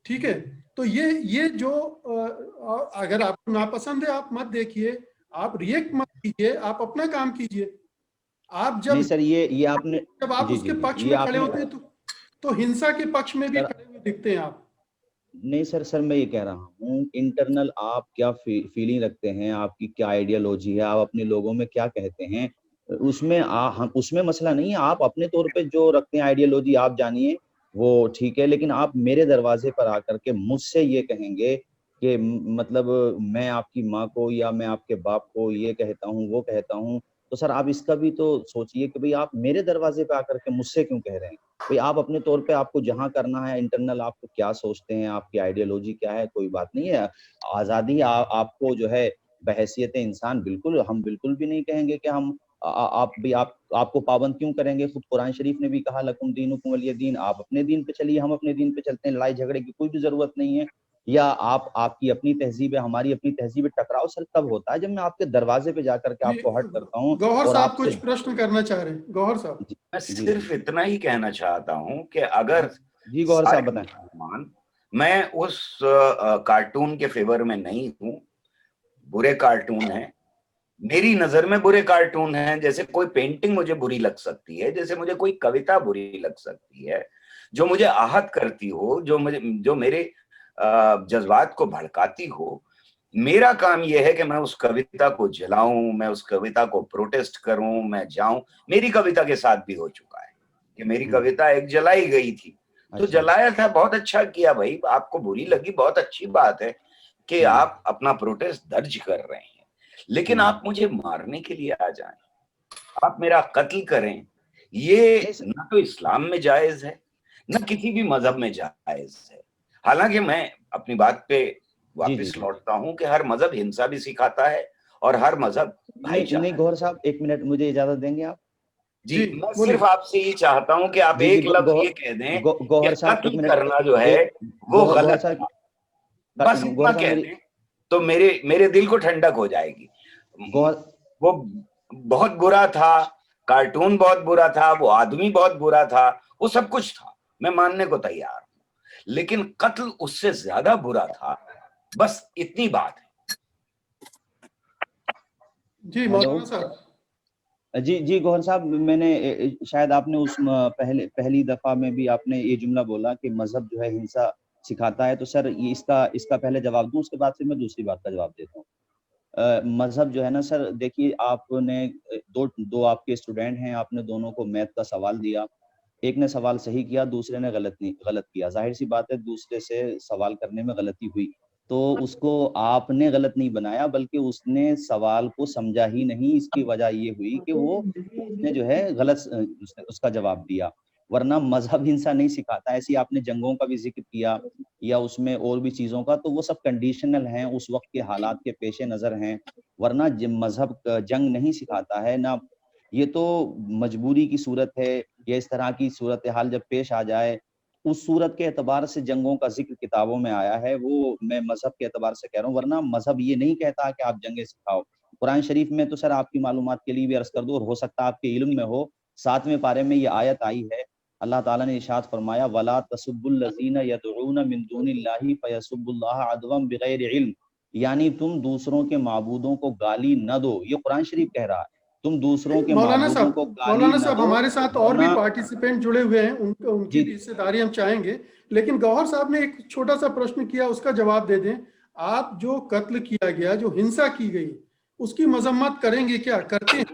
ठीक है। तो ये जो अगर आपको नापसंद है आप मत देखिए, आप रिएक्ट मत कीजिए, आप अपना काम कीजिए। आप जब नहीं सर ये आपने जब आप जी उसके जी पक्ष जी ये में खड़े आपने होते हैं तो हिंसा के पक्ष में भी सर खड़े हुए दिखते हैं आप। नहीं सर मैं ये कह रहा हूँ इंटरनल आप क्या फीलिंग रखते हैं, आपकी क्या आइडियोलॉजी है, आप अपने लोगों में क्या कहते हैं, उसमें हम उसमें मसला नहीं है। आप अपने तौर पे जो रखते हैं आइडियोलॉजी आप जानिए, वो ठीक है, लेकिन आप मेरे दरवाजे पर आकर के मुझसे ये कहेंगे कि मतलब मैं आपकी माँ को या मैं आपके बाप को ये कहता हूँ वो कहता हूँ, तो सर आप इसका भी तो सोचिए कि भाई आप मेरे दरवाजे पे आकर के मुझसे क्यों कह रहे हैं। भाई आप अपने तौर पे आपको जहां करना है इंटरनल आपको क्या सोचते हैं, आपकी आइडियोलॉजी क्या है, कोई बात नहीं है, आजादी आपको जो है बहैसियत इंसान बिल्कुल हम बिल्कुल भी नहीं कहेंगे कि हम आप भी आपको पाबंद क्यों करेंगे। खुद कुरान शरीफ ने भी कहा लकुम दीनुकुम वलिय दीन, आप अपने दीन पे चलिए हम अपने दीन पे चलते हैं, लड़ाई झगड़े की कोई भी जरूरत नहीं है। या आपकी अपनी तहजीब है हमारी अपनी तहजीब है, टकराव सर तब होता है जब मैं आपके दरवाजे पे जाकर के आपको हर्ट करता हूँ गौहर और साहब आपसे। कुछ प्रश्न करना चाह रहे हैं, गौहर साहब। मैं सिर्फ इतना ही कहना चाहता हूं कि अगर जी गौहर साहब बताएं। मुसलमान, मैं उस कार्टून के फेवर में नहीं हूं, बुरे कार्टून हैं, मेरी नजर में बुरे कार्टून हैं। जैसे कोई पेंटिंग मुझे बुरी लग सकती है, जैसे मुझे कोई कविता बुरी लग सकती है जो मुझे आहत करती हो, जो मेरे जज्बात को भड़काती हो। मेरा काम यह है कि मैं उस कविता को जलाऊं, मैं उस कविता को प्रोटेस्ट करूं, मैं जाऊं। मेरी कविता के साथ भी हो चुका है कि मेरी कविता एक जलाई गई थी, तो जलाया था, बहुत अच्छा किया भाई, आपको बुरी लगी बहुत अच्छी बात है, कि आप अपना प्रोटेस्ट दर्ज कर रहे हैं, लेकिन आप मुझे मारने के लिए आ जाएं, आप मेरा कत्ल करें, ये ना तो इस्लाम में जायज है, न किसी भी मजहब में जायज है। हालांकि मैं अपनी बात पे वापस लौटता हूं कि हर मजहब हिंसा भी सिखाता है और हर मजहब भाईचारा। नहीं गौहर साहब, 1 मिनट मुझे इजाजत देंगे आप? जी, मैं सिर्फ आपसे ये चाहता हूं कि आप एक लफ्ज ये कह दें गौहर साहब, 1 कत्ल मिनट करना जो है वो गलत है, बस इतना कह दें तो मेरे दिल को ठंडक हो जाएगी। वो बहुत बुरा था, कार्टून बहुत बुरा था, वो आदमी बहुत बुरा था, वो सब कुछ था, मैं मानने को तैयार हूं, लेकिन कत्ल उससे ज्यादा बुरा था, बस इतनी बात है। जी मौलाना साहब। जी गौहर साहब, मैंने शायद आपने उस पहली दफा में भी आपने ये जुमला बोला कि मजहब जो है हिंसा सिखाता है, तो सर ये इसका पहले जवाब दूं, उसके बाद फिर मैं दूसरी बात का जवाब देता हूँ। मजहब जो है ना सर, देखिए आपने दो आपके स्टूडेंट हैं, आपने दोनों को मैथ का सवाल दिया, एक ने सवाल सही किया, दूसरे ने गलत किया। जाहिर सी बात है दूसरे से सवाल करने में गलती हुई, तो उसको आपने गलत नहीं बनाया, बल्कि उसने सवाल को समझा ही नहीं। इसकी वजह ये हुई कि उसने जो है गलत उसका जवाब दिया, वरना मजहब हिंसा नहीं सिखाता। ऐसी आपने जंगों का भी जिक्र किया या उसमें और भी चीजों का, तो वो सब कंडीशनल हैं, उस वक्त के हालात के पेश नजर हैं, वरना मजहब जंग नहीं सिखाता है ना। ये तो मजबूरी की सूरत है, या इस तरह की सूरत हाल जब पेश आ जाए, उस सूरत के एतबार से जंगों का जिक्र किताबों में आया है, वो मैं मजहब के एतबार से कह रहा हूँ, वरना मजहब ये नहीं कहता कि आप जंगें सिखाओ। कुरान शरीफ में तो सर आपकी मालूमात के लिए भी अर्ज कर दूं, और हो सकता है आपके इल्म में हो, 7वें पारे में ये आयत आई है, अल्लाह ताला ने इरशाद फरमाया, वला तसुब्बुल लज़ीना यदऊना मिन दूनिल्लाहि फयसुब्बुल्लाह अदवन बिगैर इल्म, यानी तुम दूसरों के माबूदों को गाली न दो। ये कुरान शरीफ कह रहा है, तुम दूसरों के माबूदों को गाली न दो। हमारे साथ और भी पार्टिसिपेंट जुड़े हुए हैं, उनकी भी हिस्सेदारी हम चाहेंगे, लेकिन गौहर साहब ने एक छोटा सा प्रश्न किया, उसका जवाब दे दें। आप जो कत्ल किया गया, जो हिंसा की गई, उसकी मजम्मत करेंगे क्या? करते हैं?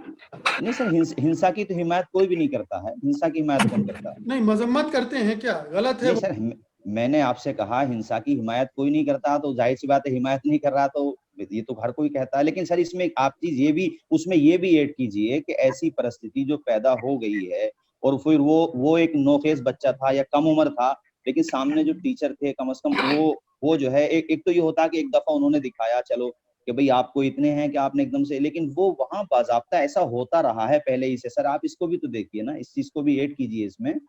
नहीं सर, हिंसा की तो हिमायत कोई भी नहीं करता है। हिंसा की हिमायत कौन करता है? नहीं, मजम्मत करते हैं क्या? गलत है? नहीं सर, मैंने आपसे कहा हिंसा की हिमायत कोई नहीं करता, तो जाहिर सी बात है हिमायत नहीं कर रहा, तो ये तो हर कोई कहता है। लेकिन सर इसमें आप चीज ये भी उसमें ये भी ऐड कीजिए कि ऐसी परिस्थिति जो पैदा हो गई है, और फिर वो एक नौखेज बच्चा था या कम उम्र था, लेकिन सामने जो टीचर थे कम से कम वो जो है एक तो ये होता कि एक दफा उन्होंने दिखाया चलो कि भाई आपको इतने हैं कि आपने एकदम से, लेकिन वो वहां बाज़ाब्ता ऐसा होता रहा है पहले ही से। सर आप इसको भी तो देखिए ना, इस चीज को भी ऐड कीजिए इसमें,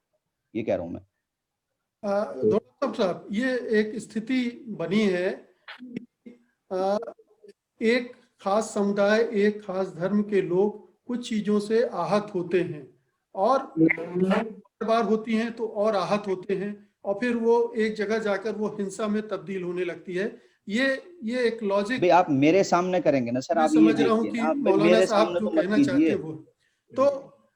ये कह रहा हूँ मैं। साहब, ये एक स्थिति बनी है, एक खास समुदाय, एक खास धर्म के लोग कुछ चीजों से आहत होते हैं, और बार होती हैं तो और आहत होते हैं, और फिर वो एक जगह जाकर वो हिंसा में तब्दील होने लगती है। ये एक लॉजिक भाई आप मेरे सामने करेंगे ना सर, आप ये समझ रहा हूँ कि मौलाना साहब जो कहना चाहते हैं वो, तो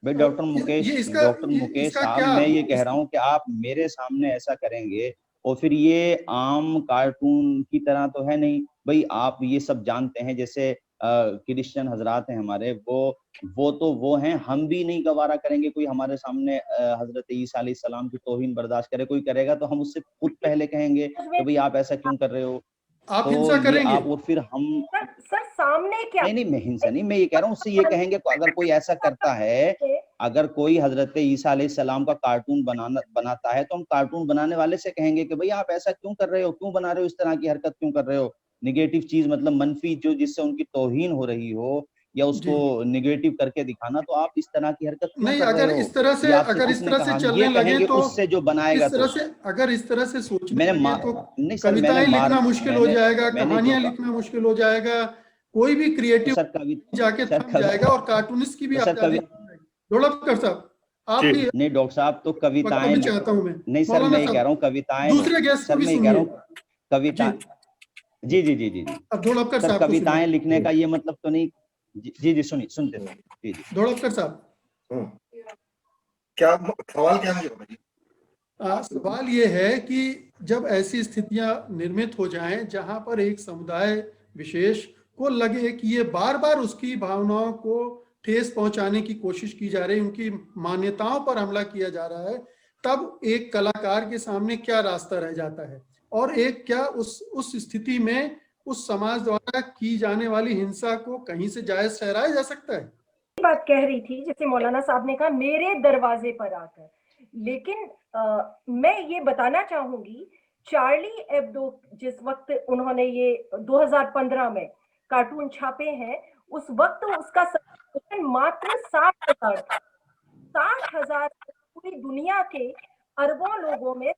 भाई डॉक्टर मुकेश साहब, मैं ये कह रहा हूँ कि आप मेरे सामने ऐसा करेंगे, और फिर ये आम कार्टून की तरह तो है नहीं भाई। आप ये सब जानते हैं, जैसे क्रिश्चियन हजरात हैं हमारे, वो हैं, हम भी नहीं गवारा करेंगे कोई हमारे सामने हजरत ईसा अलैहिस्सलाम की तौहीन बर्दाश्त करे। कोई करेगा तो हम उससे खुद पहले कहेंगे कि भाई आप ऐसा क्यों कर रहे हो, आप तो हिंसा करेंगे? आप, और फिर हम सर सामने क्या? नहीं, मैं हिंसा नहीं, मैं ये कह रहा हूँ उससे ये कहेंगे, अगर कोई ऐसा करता है, अगर कोई हजरत ईसा अलैहिस्सलाम का कार्टून बनाता है, तो हम कार्टून बनाने वाले से कहेंगे कि भाई आप ऐसा क्यों कर रहे हो, क्यों बना रहे हो, इस तरह की हरकत क्यों कर रहे हो, निगेटिव चीज, मतलब मनफी जो जिससे उनकी तौहीन हो रही हो, या उसको निगेटिव करके दिखाना, तो आप इस तरह की हरकत क्यों कर रहे हो। अगर इस तरह से चलने लगे तो उससे जो बनाएगा, अगर इस तरह से सोचने मैंने लगे तो कविताएं लिखना मुश्किल हो जाएगा, कहानियां लिखना मुश्किल हो जाएगा, कोई भी क्रिएटिव जाके थम जाएगा, और कार्टूनिस्ट की भी आजादी। ढोलककर साहब, आप भी नहीं डॉक्टर साहब, तो कविताएं चाहता हूं मैं, नहीं सर, मैं ये कह रहा हूँ कविताएं, दूसरे गेस्ट को भी सुनिए। कविता जी अब ढोलककर सर, साहब कविताएं लिखने का ये मतलब तो नहीं। जी सुनते हैं जी। ढोलककर साहब, क्या सवाल क्या है? सवाल ये है कि जब ऐसी स्थितियां निर्मित हो जाएं जहां पर एक समुदाय विशेष को लगे कि ये बार बार उसकी भावनाओं को ठेस पहुंचाने की कोशिश की जा रही है, उनकी मान्यताओं पर हमला किया जा रहा है, तब एक कलाकार के सामने क्या रास्ता रह जाता है, और एक क्या उस स्थिति में उस समाज द्वारा की जाने वाली हिंसा को कहीं से जायज ठहराया जा सकता है? बात कह रही थी जैसे मौलाना साहब ने कहा मेरे दरवाजे पर आकर, लेकिन मैं ये बताना चाहूंगी, चार्ली एब्दो जिस वक्त उन्होंने ये 2015 में कार्टून छापे हैं, उस वक्त उसका सब्सक्रिप्शन मात्र 60,000 था। 60,000 पूरी दुनिया के अरबों लोगों में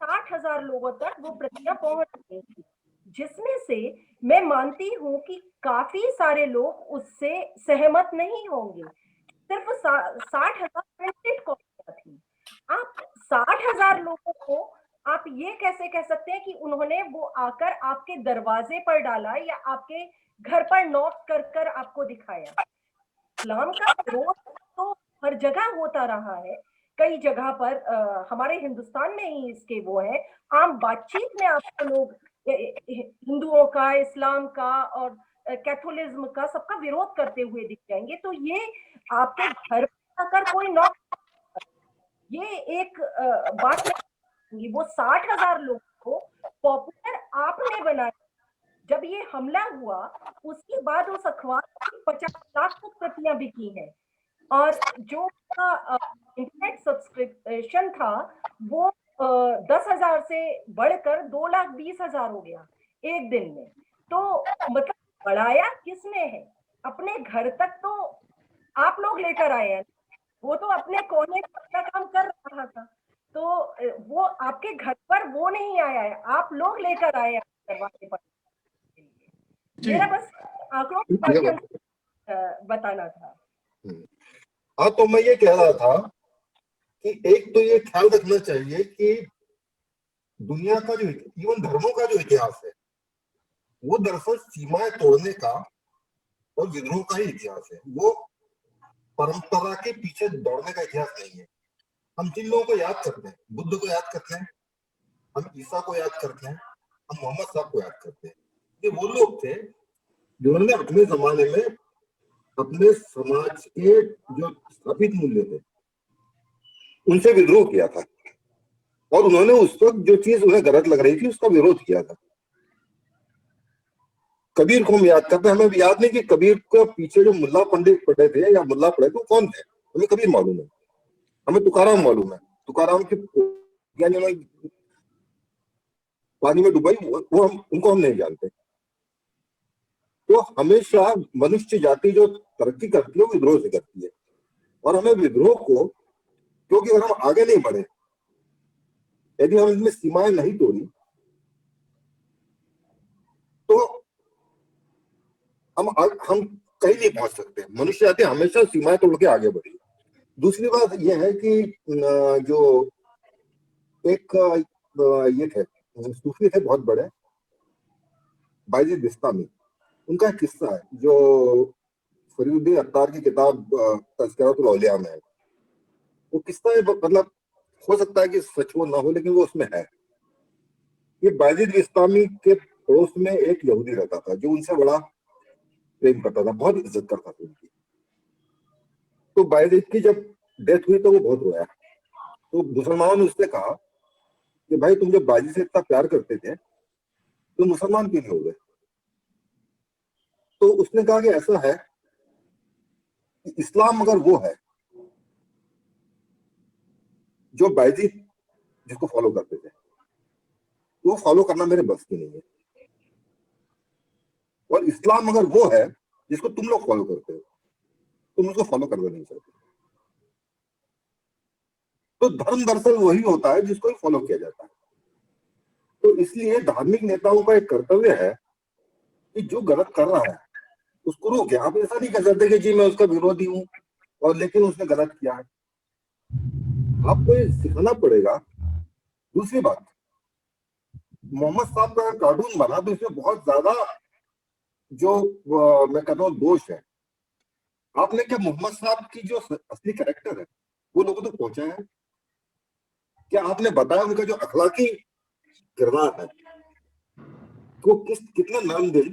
60,000 लोगों तक वो प्रतियां पहुंच गई थी, जिसमें से मैं मानती हूं कि काफी सारे लोग उससे सहमत नहीं होंगे। सिर्फ 60,000 प्रिंटेड कॉपियां थी। आप 60,000 लोगों को आप ये कैसे कह सकते हैं कि उन्होंने वो आकर आपके दरवाजे पर डाला या आपके घर पर नॉक कर कर आपको दिखाया? इस्लाम का विरोध तो हर जगह होता रहा है, कई जगह पर हमारे हिंदुस्तान में ही इसके वो है, आम बातचीत में आपको लोग हिंदुओं का, इस्लाम का और कैथोलिज्म का सबका विरोध करते हुए दिख जाएंगे। तो ये आपके घर पर आकर कोई नॉक, ये एक बात नहीं। वो 60,000 लोगों को पॉपुलर आपने बनाया। जब ये हमला हुआ उसके बाद उस अखबार की 50 लाख तक प्रतियां बिकी हैं, और जो इंटरनेट सब्सक्रिप्शन था वो 10,000 से बढ़कर 2,20,000 हो गया एक दिन में। तो मतलब बढ़ाया किसने है? अपने घर तक तो आप लोग लेकर आए हैं, वो तो अपने कोने पर अपना काम कर रहा था। तो वो आपके घर पर वो नहीं आया है, आप लोग लेकर आए हैं दरवाजे पर। मेरा बस आंकड़ों के माध्यम से बताना था। हाँ, तो मैं ये कह रहा था कि एक तो ये ख्याल रखना चाहिए कि दुनिया का जो इवन धर्मों का जो इतिहास है वो दरअसल सीमाएं तोड़ने का और विद्रोह का ही इतिहास है। वो परंपरा के पीछे दौड़ने का इतिहास नहीं है। हम जिन लोगों को याद करते हैं, बुद्ध को याद करते हैं, हम ईसा को याद करते हैं, हम मोहम्मद साहब को याद करते हैं, ये वो लोग थे जिन्होंने अपने जमाने में अपने समाज के जो स्थापित मूल्य थे उनसे विद्रोह किया था, और उन्होंने उस वक्त जो चीज उन्हें गलत लग रही थी उसका विरोध किया था। कबीर को हम याद करते हैं, हमें याद नहीं कि कबीर के पीछे जो मुल्ला पंडित पढ़े थे या मुल्ला पढ़े थे कौन थे, हमें कबीर मालूम है, हमें तुकाराम मालूम है, तुकाराम की पानी में डुबाई वो उनको हम नहीं जानते। तो हमेशा मनुष्य जाति जो तरक्की करती है वो विद्रोह से करती है, और हमें विद्रोह को, क्योंकि अगर हम आगे नहीं बढ़े, यदि हम इसमें सीमाएं नहीं तोड़ी, तो हम कहीं नहीं पहुंच सकते। मनुष्य जाति हमेशा सीमाएं तोड़ के आगे बढ़ी। दूसरी बात यह है कि जो एक ये थे सूफी थे बहुत बड़े, बायजीद बिस्तामी, उनका एक किस्सा है जो फरीदुद्दीन अत्तार की किताब तज़किरातुल औलिया में है। वो किस्सा है, मतलब हो सकता है कि सच वो ना हो, लेकिन वो उसमें है। ये बायजीद बिस्तामी के पड़ोस में एक यहूदी रहता था जो उनसे बड़ा प्रेम करता था, बहुत इज्जत करता था उनकी। तो बायजीद की जब डेथ हुई तो वो बहुत रोया। तो मुसलमानों ने उससे कहा कि भाई तुम जब बायजीद से इतना प्यार करते थे तो मुसलमान क्यों नहीं हो गए? तो उसने कहा कि ऐसा है कि इस्लाम अगर वो है जो बायजीद जिसको फॉलो करते थे, वो फॉलो करना मेरे बस की नहीं है, और इस्लाम अगर वो है जिसको तुम लोग फॉलो करते हो, तुम उसको फॉलो करना नहीं चाहते। तो धर्म दरअसल वही होता है जिसको फॉलो किया जाता है। तो इसलिए धार्मिक नेताओं का एक कर्तव्य है कि जो गलत कर रहा है उसको रोके। आप ऐसा नहीं कह सकते कि जी मैं उसका विरोधी हूं और लेकिन उसने गलत किया है, आपको ये सिखाना पड़ेगा। दूसरी बात, मोहम्मद साहब का कार्टून बना तो इसमें बहुत ज्यादा जो मैं कहता हूँ दोष है। आपने क्या मोहम्मद साहब की जो असली कैरेक्टर है वो लोगों तक पहुंचाया है? क्या आपने बताया उनका जो अखलाकी किरदार है वो कितने नरम दिल,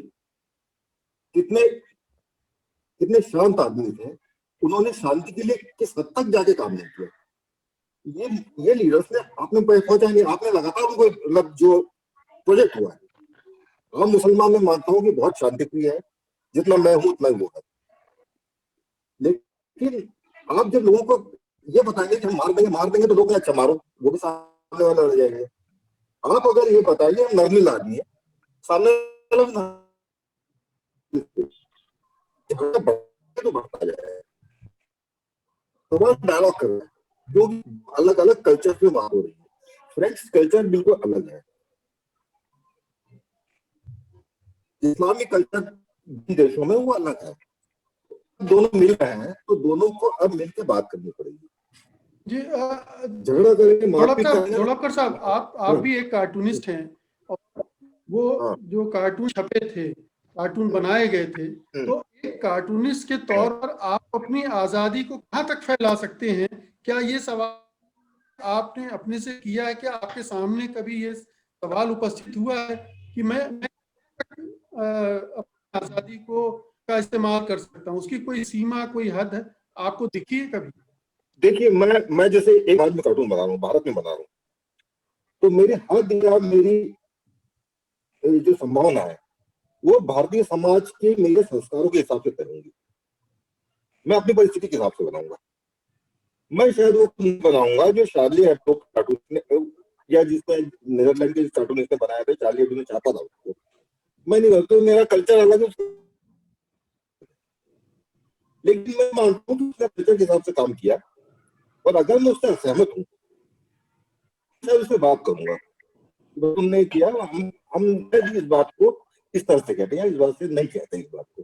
कितने शांत आदमी थे, उन्होंने शांति के लिए किस हद तक जाके काम नहीं किया, ये लीडर्स ने आपने पहुंचा नहीं। आपने लगातार उनको मतलब जो प्रोजेक्ट हुआ है हम मुसलमान में मानता हूँ कि बहुत शांतिप्रिय है, जितना मैं हूँ उतना ही वो है। लेकिन आप जब लोगों को ये बताएंगे कि हम मार देंगे तो लोग क्या, अच्छा मारो, वो भी सामने वाले लड़ जाएंगे। आप अगर ये बताइए हम नर्मिल आदमी है, सामने वाला तो बढ़ता जाएगा। तो बस डायलॉग कर रहे हैं, जो अलग अलग कल्चर में बात हो रही है। फ्रेंच कल्चर बिल्कुल अलग है, इस्लामिक कल्चर देशों में वो अलग है। दोनों मिल रहे हैं तो दोनों को अब मिलकर बात करनी पड़ेगी। जी झगड़ा करेंगे, मारपीट करेंगे। ढोलककर साहब, आप भी एक कार्टूनिस्ट हैं, और वो जो कार्टून छपे थे, कार्टून बनाए गए थे, तो एक कार्टूनिस्ट के तौर पर आप अपनी आजादी को कहाँ तक फैला सकते हैं? क्या ये सवाल आपने अपने से किया है? क्या आपके सामने कभी ये सवाल उपस्थित हुआ है कि मैं अपनी आजादी को का इस्तेमाल कर सकता हूँ? उसकी कोई सीमा, कोई हद है आपको दिखी है कभी? देखिए, मैं जैसे एक आज में कार्टून बना रहा हूँ, भारत में बना रहा हूँ, तो मेरे हद या मेरी जो संभावना है वो भारतीय समाज के मेरे संस्कारों के हिसाब से करूंगी। मैं अपनी परिस्थिति के हिसाब से बनाऊंगा। मैं शायद वो बनाऊंगा जो शार्ली हेब्डो कार्टून या जिसने नीदरलैंड के कार्टूनिस्ट ने बनाया था, चार्ली हेब्डो ने छापा था उसको, मैं नहीं करता। मेरा कल्चर अलग है, लेकिन मैं मानता हूँ कि उसने कल्चर के हिसाब से काम किया, और अगर मैं उससे असहमत हूँ मैं उससे बात करूंगा। तुमने किया, हम इस बात को इस तरह से कहते हैं, इस बात से नहीं कहते इस बात को।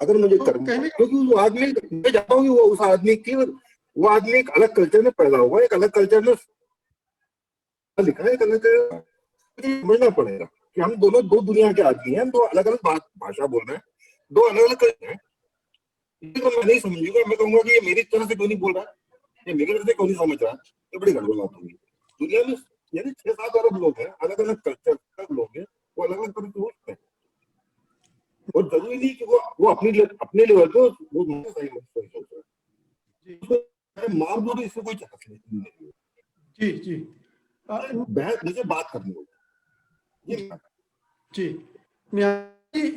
अगर मुझे क्योंकि वो आदमी, मैं चाहता हूँ कि वो उस आदमी की, वो आदमी एक अलग कल्चर में पैदा हुआ, एक अलग कल्चर में लिखा है, एक अलग समझना पड़ेगा कि हम दोनों दो दुनिया के आदमी हैं, दो अलग अलग भाषा बोल रहे हैं, दो अलग अलग कल्चर हैं। तो मैं नहीं समझूंगा, मैं कहूंगा कि ये मेरी तरह से क्यों नहीं बोल रहा, ये मेरी तरह से क्यों नहीं समझ रहा, ये बड़ी गड़बड़ बात होगी। दुनिया में यानी 6-7 अरब लोग हैं, अलग अलग कल्चर के लोग हैं, वो अलग अलग तरह से सोचते हैं, और जरूरी नहीं कि वो अपने लेवल पे वो सही सोच रहा है। मार दो तो इससे कोई चाहत नहीं है। जी जी, मुझे बात करनी होगी जी।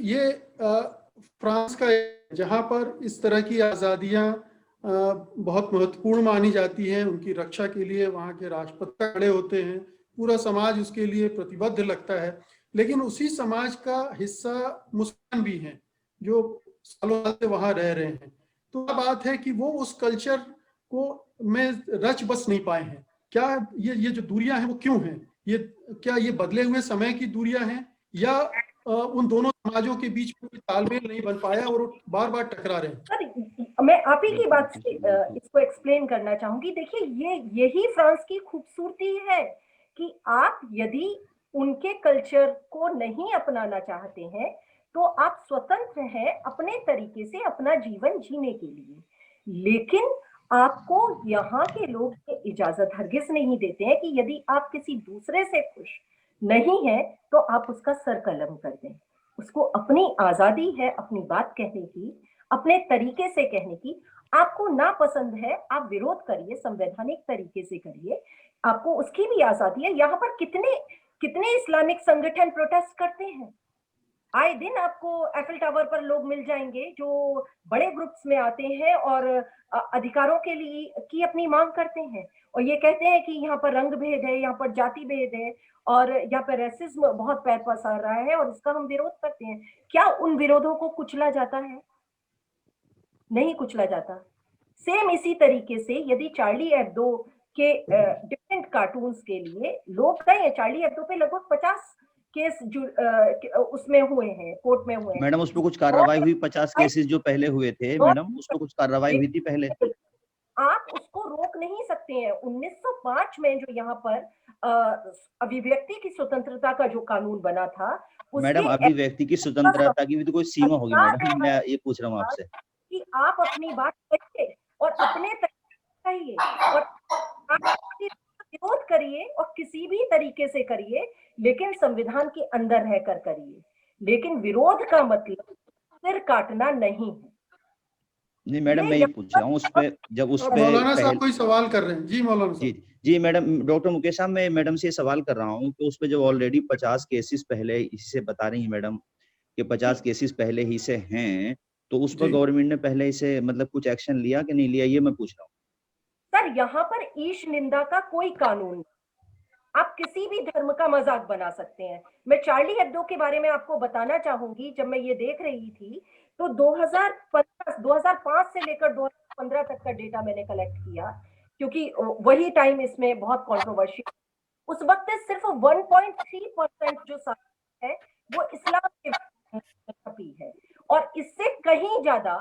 ये फ्रांस का, जहाँ पर इस तरह की आज़ादियाँ बहुत महत्वपूर्ण मानी जाती हैं, उनकी रक्षा के लिए वहाँ के राष्ट्रपति खड़े होते हैं, पूरा समाज उसके लिए प्रतिबद्ध लगता है। लेकिन उसी समाज का हिस्सा मुसलमान भी हैं जो सालों साल से वहाँ रह रहे हैं। तो बात है कि वो उस कल्चर को में रच बस नहीं पाए हैं। क्या ये जो दूरियां हैं वो क्यों हैं? क्या ये बदले हुए समय की दूरियां हैं, या उन दोनों समाजों के बीच में कोई तालमेल नहीं बन पाया और बार बार टकरा रहे हैं? मैं आप ही की बात से इसको एक्सप्लेन करना चाहूंगी। देखिए, यही फ्रांस की खूबसूरती है कि आप यदि उनके कल्चर को नहीं अपनाना चाहते हैं तो आप स्वतंत्र हैं अपने तरीके से अपना जीवन जीने के लिए, लेकिन आपको यहाँ के लोग इजाजत हरगिज नहीं देते हैं कि यदि आप किसी दूसरे से खुश नहीं है तो आप उसका सर कलम कर दें। उसको अपनी आजादी है अपनी बात कहने की, अपने तरीके से कहने की। आपको ना पसंद है, आप विरोध करिए, संवैधानिक तरीके से करिए, आपको उसकी भी आजादी है। यहाँ पर कितने कितने इस्लामिक संगठन प्रोटेस्ट करते हैं। आए दिन आपको एफिल टावर पर लोग मिल जाएंगे जो बड़े ग्रुप्स में आते हैं और अधिकारों के लिए की अपनी मांग करते हैं, और ये कहते हैं कि यहाँ पर रंग भेद है, यहाँ पर जाति भेद है, और यहाँ पर रेसिज्म बहुत पैर पसार रहा है और इसका हम विरोध करते हैं। क्या उन विरोधों को कुचला जाता है? नहीं कुचला जाता। सेम इसी तरीके से यदि चार्ली एब्दो के डिफरेंट कार्टून्स के लिए लोग गए, चार्ली एब्दो पे लगभग 50 केस उसमें हुए हैं, कोर्ट में हुए हैं। मैडम उस पर कुछ कार्रवाई हुई? 50 केसेस जो पहले हुए थे मैडम, उस पर कुछ कार्रवाई हुई थी पहले? आप उसको रोक नहीं सकते हैं। 1905 में जो यहाँ पर अभिव्यक्ति की स्वतंत्रता का जो कानून बना था, मैडम अभिव्यक्ति की स्वतंत्रता की भी तो कोई सीमा होगी मैडम, मैं ये पूछ रहा हूँ आपसे कि आप अपनी बात कहिए और अपने कहिए और विरोध करिए और किसी भी तरीके से करिए, लेकिन संविधान के अंदर रहकर करिए। लेकिन विरोध का मतलब सिर काटना नहीं है। नहीं मैडम, मैं ये पूछ रहा हूँ उस पे, जब उस पे मौलाना साहब कोई सवाल कर रहे हैं। जी मौलाना साहब। जी, जी मैडम, डॉक्टर मुकेश साहब, मैं मैडम से ये सवाल कर रहा हूँ कि उस पे जो ऑलरेडी 50 केसेस पहले इससे बता रही हैं मैडम कि 50 केसेस पहले ही से हैं, तो उस पर जी गवर्नमेंट ने पहले इसे मतलब कुछ एक्शन लिया कि नहीं लिया, ये मैं पूछ रहा हूँ। सर यहाँ पर ईश निंदा का कोई कानून नहीं। आप किसी भी धर्म का मजाक बना सकते हैं। मैं चार्ली हेब्दो के बारे में आपको बताना चाहूंगी, जब मैं ये देख रही थी तो 2005 से लेकर 2015 तक का डेटा मैंने कलेक्ट किया, क्योंकि वही टाइम इसमें बहुत कंट्रोवर्शियल। उस वक्त सिर्फ 1.3% जो साहित्य है वो इस्लाम के विरोध में छपी है, और इससे कहीं ज्यादा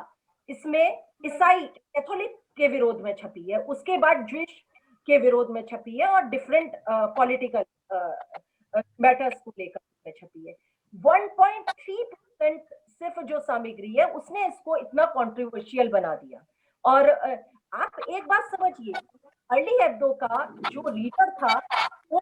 इसमें ईसाई कैथोलिक के विरोध में छपी है, उसके बाद ज्विश के विरोध में छपी है, और डिफरेंट पॉलिटिकल मैटर्स को लेकर में छपी है। 1.3% सिर्फ जो सामग्री है उसने इसको इतना कंट्रोवर्शियल बना दिया। और आप एक बात समझिए, चार्ली हेब्दो का जो लीडर था वो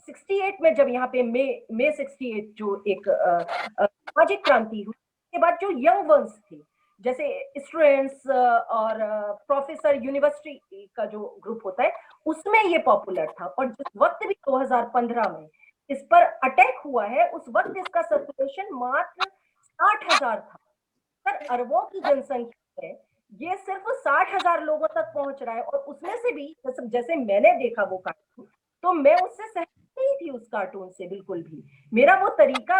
68 में, जब यहाँ पे मे 68 जो एक सामाजिक क्रांति हुई, उसके बाद जो यंग वंस थे जैसे स्टूडेंट्स और प्रोफेसर यूनिवर्सिटी का जो ग्रुप होता है, उसमें ये पॉपुलर था। और जिस वक्त भी 2015 में इस पर अटैक हुआ है, उस वक्त इसका सर्कुलेशन मात्र 60,000 था। सर अरबों की जनसंख्या है, ये सिर्फ 60,000 लोगों तक पहुंच रहा है। और उसमें से भी जैसे मैंने देखा वो कार्टून, तो मैं उससे सहमत नहीं थी, उस कार्टून से बिल्कुल भी। मेरा वो तरीका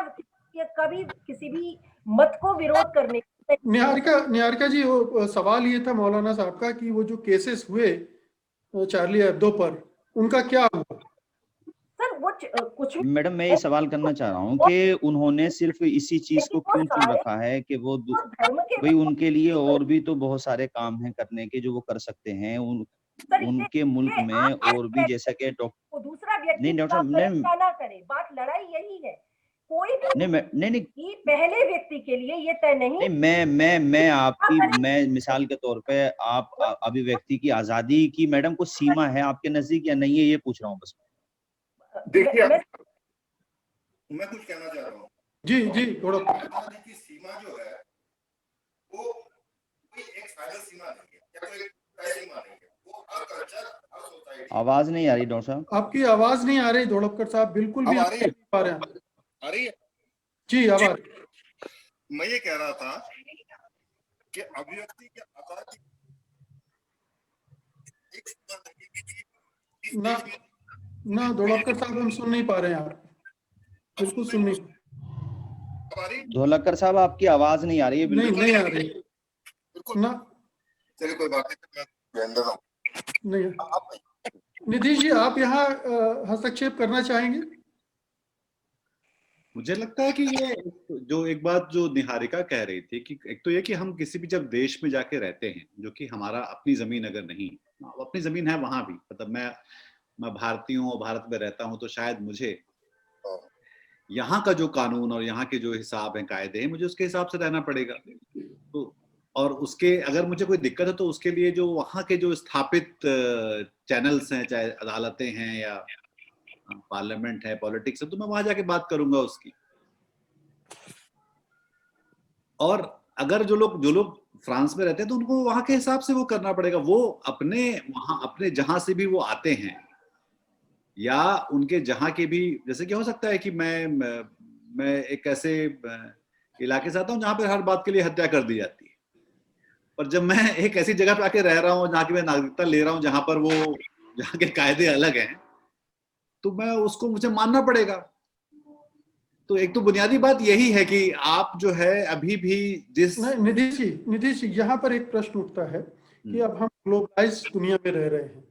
कभी किसी भी मत को विरोध करने का। निहारिका जी, वो सवाल ये था मौलाना साहब का कि वो जो केसेस हुए चार्ली हेब्दो पर, उनका क्या हुआ? सर वो कुछ मैडम मैं ये सवाल करना चाह रहा हूँ कि उन्होंने सिर्फ इसी चीज को क्यों चुन रखा है कि वो धर्म के भाई उनके लिए और भी तो बहुत सारे काम हैं करने के जो वो कर सकते हैं उनके मुल्क में, और भी जैसा कि वो दूसरा व्यक्ति नहीं डॉक्टर साहब, नहीं ना करे। बात लड़ाई यही है, कोई भी नहीं पहले व्यक्ति के लिए ये तय नहीं। मैं मिसाल के तौर पे आप अभिव्यक्ति की आजादी की मैडम को सीमा है आपके नजदीक या नहीं है, ये पूछ रहा हूँ बस। देखिए मैं कुछ कहना चाह रहा हूँ। जी थोड़ा। की सीमा जो है वो कोई एक फाइनल सीमा नहीं है या कोई तय सीमा नहीं है, वो हर कल्चर हर सोसाइटी। आवाज नहीं आ रही डॉक्टर साहब, आपकी आवाज नहीं आ रही धोलपकर साहब, बिल्कुल भी आ रही है? पा रहे हैं। आ रही है जी आवाज। मैं ये कह रहा था कि अभिव्यक्ति की आजादी ना धोलपकर साहब, हम सुन नहीं पा रहे हैं आप, बिल्कुल सुन नहीं। धोलकर साहब आपकी आवाज नहीं आ रही है, नहीं आ रही ना। चलिए कोई बात नहीं। निधि जी, आप यहाँ हस्तक्षेप करना चाहेंगे? मुझे लगता है कि ये जो एक बात जो निहारिका कह रही थी कि एक तो ये कि हम किसी भी जब देश में जाके रहते हैं जो कि हमारा अपनी जमीन अगर नहीं, अपनी जमीन है वहां भी, मतलब मैं भारतीय हूँ और भारत में रहता हूँ, तो शायद मुझे यहाँ का जो कानून और यहाँ के जो हिसाब हैं, कायदे हैं, मुझे उसके हिसाब से रहना पड़ेगा। तो और उसके अगर मुझे कोई दिक्कत है तो उसके लिए जो वहाँ के जो स्थापित चैनल्स हैं, चाहे अदालतें हैं या पार्लियामेंट है, पॉलिटिक्स है, तो मैं वहां जाके बात करूंगा उसकी। और अगर जो लोग फ्रांस में रहते हैं तो उनको वहां के हिसाब से वो करना पड़ेगा। वो अपने जहां से भी वो आते हैं या उनके जहां के भी, जैसे कि हो सकता है कि मैं एक ऐसे इलाके से आता हूँ जहां पर हर बात के लिए हत्या कर दी जाती है, पर जब मैं एक ऐसी जगह पे आके रह रहा हूँ जहाँ की मैं नागरिकता ले रहा हूँ, जहाँ के कायदे अलग हैं, तो मैं उसको मुझे मानना पड़ेगा। तो एक तो बुनियादी बात यही है कि आप जो है अभी भी जिस निधि जी यहाँ पर एक प्रश्न उठता है कि अब हम ग्लोबलाइज दुनिया में रह रहे हैं।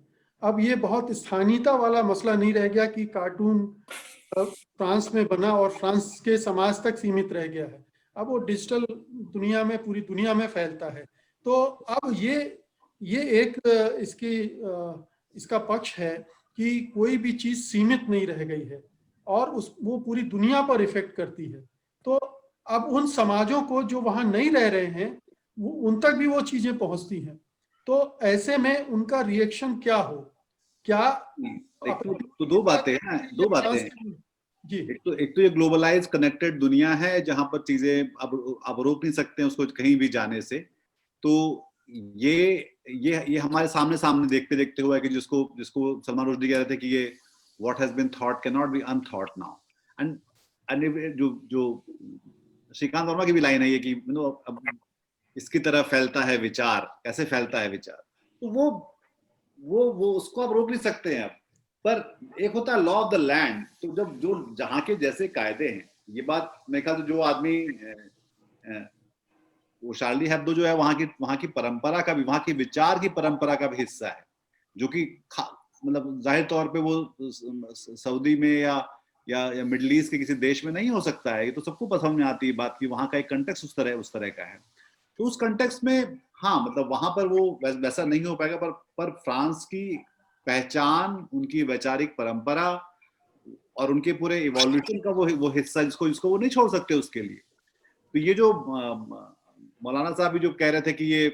अब ये बहुत स्थानीयता वाला मसला नहीं रह गया कि कार्टून फ्रांस में बना और फ्रांस के समाज तक सीमित रह गया है। अब वो डिजिटल दुनिया में, पूरी दुनिया में फैलता है। तो अब ये एक इसका पक्ष है कि कोई भी चीज सीमित नहीं रह गई है और वो पूरी दुनिया पर इफेक्ट करती है। तो अब उन समाजों को जो वहां नहीं रह रहे हैं उन तक भी वो चीजें पहुंचती हैं। तो ऐसे में उनका रिएक्शन क्या हो? क्या तो दो बातें हैं जी। एक तो ये ग्लोबलाइज कनेक्टेड दुनिया है जहां पर चीजें अब रोक नहीं सकते हैं उसको कहीं भी जाने से। तो ये हमारे सामने देखते देखते हुआ है कि जिसको सलमान रुश्दी कह रहे थे कि ये what has been thought cannot be unthought now, and जो श्रीकांत वर्मा की भी लाइन है ये कि अब इसकी तरह फैलता है विचार, कैसे फैलता है विचार, तो वो उसको आप रोक नहीं सकते हैं। पर एक होता है लॉ ऑफ द लैंड, तो जब जो जहाँ के जैसे कायदे हैं, ये बात मेरे ख्याल से जो आदमी वो शार्ली हेब्दो जो है वहाँ की परंपरा का भी, वहाँ की विचार की परंपरा का भी हिस्सा है, जो कि मतलब जाहिर तौर पे वो सऊदी में या मिडिल ईस्ट के किसी देश में नहीं हो सकता है। ये तो सबको पसंद में आती है बात की वहाँ का एक कंटेक्स्ट उस तरह का है। तो उस कंटेक्स्ट में हाँ, मतलब वहां पर वो वैसा नहीं हो पाएगा, पर फ्रांस की पहचान, उनकी वैचारिक परंपरा और उनके पूरे इवोल्यूशन का वो हिस्सा जिसको वो नहीं छोड़ सकते उसके लिए। तो ये जो मौलाना साहब भी जो कह रहे थे कि ये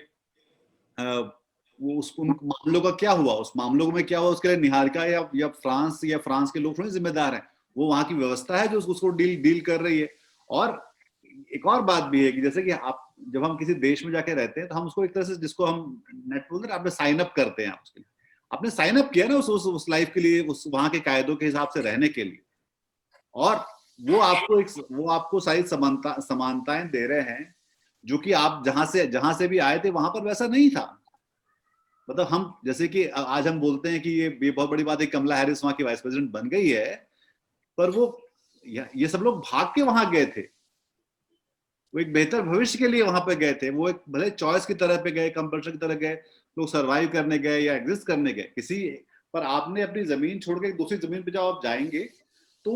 वो उन मामलों का क्या हुआ, उस मामलों में क्या हुआ, उसके लिए निहारिका या फ्रांस के लोग थोड़ी जिम्मेदार हैं, वो वहां की व्यवस्था है जो उसको डील कर रही है। और एक और बात भी है कि जैसे कि आप जब हम किसी देश में जाके रहते हैं तो हम उसको एक तरह से, जिसको हम नेट बोलते हैं, आपने साइन अप करते हैं, उसके लिए आपने साइन अप किया ना उस लाइफ के लिए, उस वहां के कायदों के हिसाब से रहने के लिए, और वो आपको सारी समानताएं दे रहे हैं जो कि आप जहां से भी आए थे वहां पर वैसा नहीं था। मतलब हम जैसे कि आज हम बोलते हैं कि ये बहुत बड़ी बात है, कमला हैरिस वहां की वाइस प्रेसिडेंट बन गई है, पर वो ये सब लोग भाग के वहां गए थे, वो एक बेहतर भविष्य के लिए वहां पे गए थे, वो एक भले चॉइस की तरह पे गए, कंपल्शन की तरह गए, लोग सरवाइव करने गए या एग्जिस्ट करने गए किसी, पर आपने अपनी जमीन छोड़ के दूसरी जमीन पे जब आप जाएंगे तो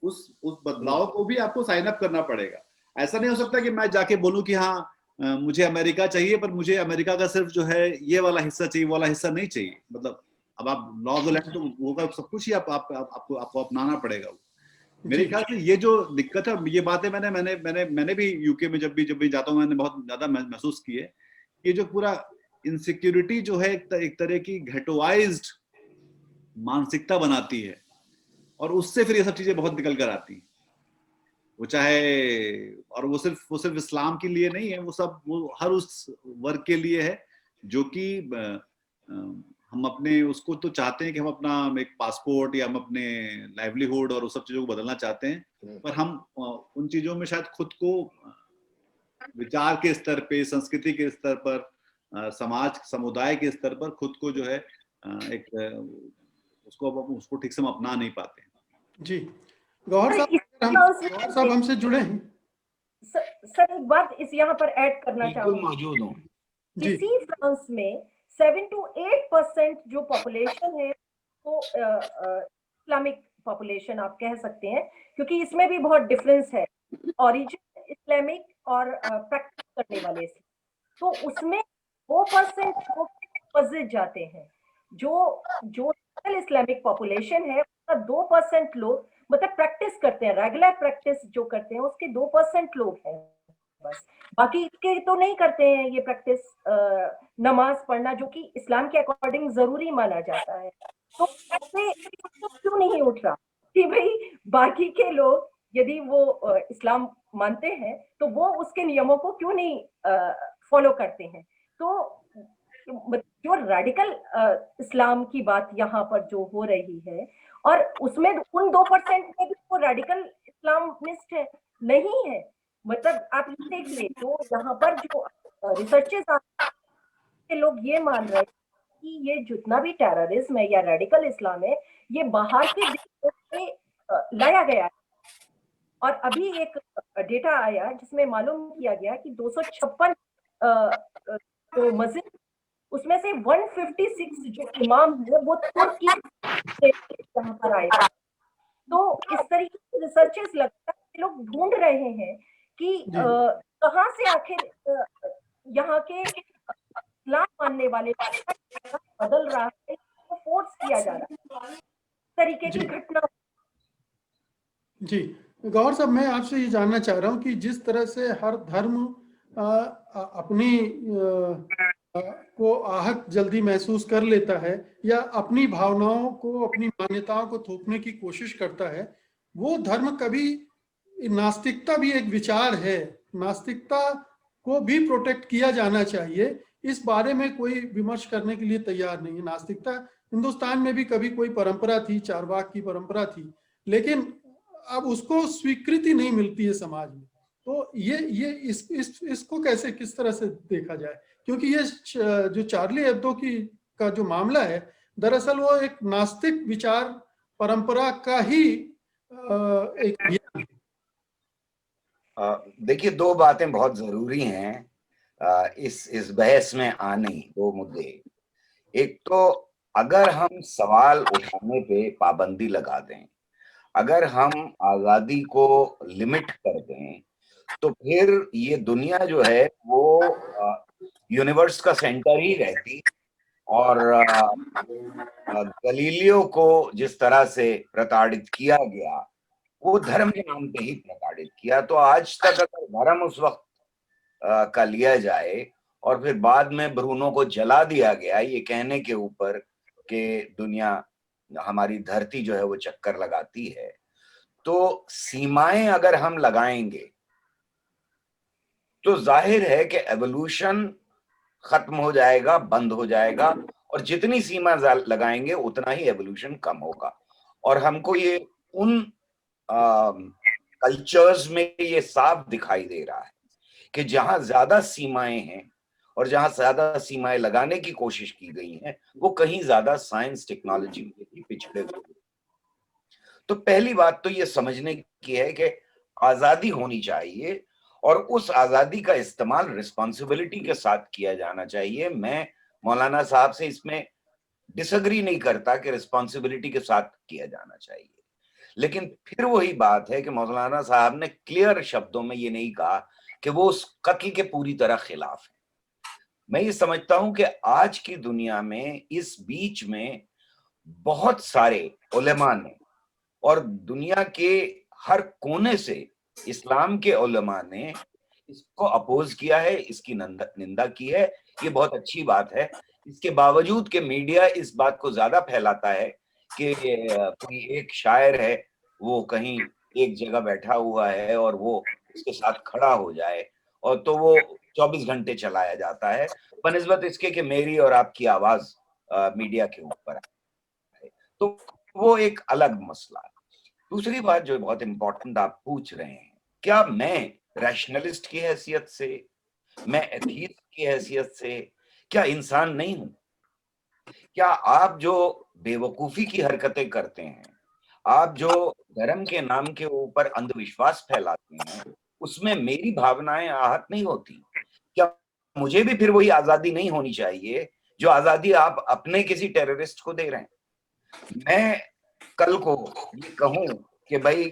उस बदलाव को भी आपको साइन अप करना पड़ेगा। ऐसा नहीं हो सकता कि मैं जाके बोलूं कि हाँ मुझे अमेरिका चाहिए, पर मुझे अमेरिका का सिर्फ जो है ये वाला हिस्सा चाहिए, वो वाला हिस्सा नहीं चाहिए। मतलब अब आप लॉ ऑफ द लैंड तो होगा, सब कुछ ही आपको अपनाना पड़ेगा। मेरे ख्याल से ये जो दिक्कत है, ये बातें मैंने भी यूके में जब भी जाता हूँ मैंने बहुत ज्यादा महसूस की है। ये जो पूरा इनसिक्योरिटी जो है एक तरह की घटोवाइज्ड मानसिकता बनाती है, और उससे फिर ये सब चीजें बहुत निकल कर आती हैं। वो चाहे, और वो सिर्फ इस्लाम के लिए नहीं है, वो हर उस वर्ग के लिए है जो कि हम अपने उसको तो चाहते हैं कि हम अपना एक पासपोर्ट या हम अपने लाइवलीहुड और उस सब चीजों को बदलना चाहते हैं, पर हम उन चीजों में शायद खुद को विचार के स्तर पे, संस्कृति के स्तर पर, समाज समुदाय के स्तर पर खुद को जो है एक उसको ठीक से हम अपना नहीं पाते। जी गौहर साहब हमसे जुड़े हैं। सर एक बात इस यहाँ पर ऐड करना चाहूंगी, मौजूद हूँ। इसी फ्रांस में 7 to 8% जो पॉपुलेशन है वो इस्लामिक पॉपुलेशन आप कह सकते हैं, क्योंकि इसमें भी बहुत डिफरेंस है, ओरिजिन इस्लामिक और प्रैक्टिस करने वाले। तो उसमें 2% लोग मस्जिद जाते हैं, जो इस्लामिक पॉपुलेशन है उसका 2% लोग मतलब प्रैक्टिस करते हैं, रेगुलर प्रैक्टिस जो करते हैं उसके 2% लोग हैं बस, बाकी के तो नहीं करते हैं ये प्रैक्टिस, नमाज पढ़ना जो कि इस्लाम के अकॉर्डिंग जरूरी माना जाता है। तो क्यों नहीं उठ रहा कि भाई बाकी के लोग यदि वो इस्लाम मानते हैं तो वो उसके नियमों को क्यों नहीं फॉलो करते हैं। तो जो रेडिकल इस्लाम की बात यहाँ पर जो हो रही है, और उसमें उन 2% में भी वो रेडिकल इस्लामिस्ट है नहीं है, मतलब आप देख ले तो यहाँ पर जो रिसर्चेस के लोग ये मान रहे हैं कि ये जितना भी टेररिज्म है या रेडिकल इस्लाम है ये बाहर के देशों से लाया गया है। और अभी एक डेटा आया जिसमें मालूम किया गया कि 256 जो मस्जिद उसमें से 156 जो इमाम है वो तुर्की से यहाँ पर आए। तो इस तरीके से रिसर्चेस लगता है लोग ढूंढ रहे हैं कि कहाँ से आखिर यहाँ के इस्लाम मानने वाले बदल रहा है, तो फोर्स किया जा रहा है, इस तरीके की घटना। जी गौहर साहब, मैं आपसे ये जानना चाह रहा हूँ कि जिस तरह से हर धर्म अपनी को आहत जल्दी महसूस कर लेता है या अपनी भावनाओं को, अपनी मान्यताओं को थोपने की कोशिश करता है, वो धर्म कभी, नास्तिकता भी एक विचार है, नास्तिकता को भी प्रोटेक्ट किया जाना चाहिए, इस बारे में कोई विमर्श करने के लिए तैयार नहीं है। नास्तिकता हिंदुस्तान में भी कभी कोई परंपरा थी, चारवाक की परंपरा थी, लेकिन अब उसको स्वीकृति नहीं मिलती है समाज में। तो ये इसको कैसे, किस तरह से देखा जाए? क्योंकि ये जो चार्ली एब्दो की का जो मामला है, दरअसल वो एक नास्तिक विचार परंपरा का ही एक। देखिए, दो बातें बहुत जरूरी हैं इस बहस में आनी, दो मुद्दे। एक तो अगर हम सवाल उठाने पे पाबंदी लगा दें, अगर हम आजादी को लिमिट कर दें, तो फिर ये दुनिया जो है वो यूनिवर्स का सेंटर ही रहती, और गलीलियो को जिस तरह से प्रताड़ित किया गया, वो धर्म के नाम पे ही प्रताड़ित किया। तो आज तक अगर धर्म उस वक्त का लिया जाए और फिर बाद में ब्रूनो को जला दिया गया ये कहने के ऊपर कि दुनिया, हमारी धरती जो है वो चक्कर लगाती है, तो सीमाएं अगर हम लगाएंगे तो जाहिर है कि एवोल्यूशन खत्म हो जाएगा, बंद हो जाएगा, और जितनी सीमा लगाएंगे उतना ही एवोल्यूशन कम होगा। और हमको ये उन कल्चर्स में ये साफ दिखाई दे रहा है कि जहां ज्यादा सीमाएं हैं और जहां ज्यादा सीमाएं लगाने की कोशिश की गई हैं, वो कहीं ज्यादा साइंस टेक्नोलॉजी में भी पिछड़े हुए। तो पहली बात तो ये समझने की है कि आजादी होनी चाहिए और उस आजादी का इस्तेमाल रिस्पॉन्सिबिलिटी के साथ किया जाना चाहिए। मैं मौलाना साहब से इसमें डिसएग्री नहीं करता कि रिस्पॉन्सिबिलिटी के साथ किया जाना चाहिए, लेकिन फिर वही बात है कि मौलाना साहब ने क्लियर शब्दों में ये नहीं कहा कि वो उस कत्ल के पूरी तरह खिलाफ है। मैं ये समझता हूं कि आज की दुनिया में इस बीच में बहुत सारे उलेमा ने और दुनिया के हर कोने से इस्लाम के उलेमा ने इसको अपोज किया है, इसकी निंदा की है। ये बहुत अच्छी बात है। इसके बावजूद कि मीडिया इस बात को ज्यादा फैलाता है कि कोई एक शायर है, वो कहीं एक जगह बैठा हुआ है और वो उसके साथ खड़ा हो जाए, और तो वो 24 घंटे चलाया जाता है बनिस्बत इसके कि मेरी और आपकी आवाज मीडिया के ऊपर है। तो वो एक अलग मसला है। दूसरी बात जो बहुत इंपॉर्टेंट आप पूछ रहे हैं, क्या मैं रैशनलिस्ट की हैसियत से, मैं एथीस्ट की हैसियत से क्या इंसान नहीं हूं? क्या आप जो बेवकूफी की हरकतें करते हैं, आप जो धर्म के नाम के ऊपर अंधविश्वास फैलाते हैं, उसमें मेरी भावनाएं आहत नहीं होती? क्या मुझे भी फिर वही आजादी नहीं होनी चाहिए जो आजादी आप अपने किसी टेररिस्ट को दे रहे हैं? मैं कल को ये कहूं कि भाई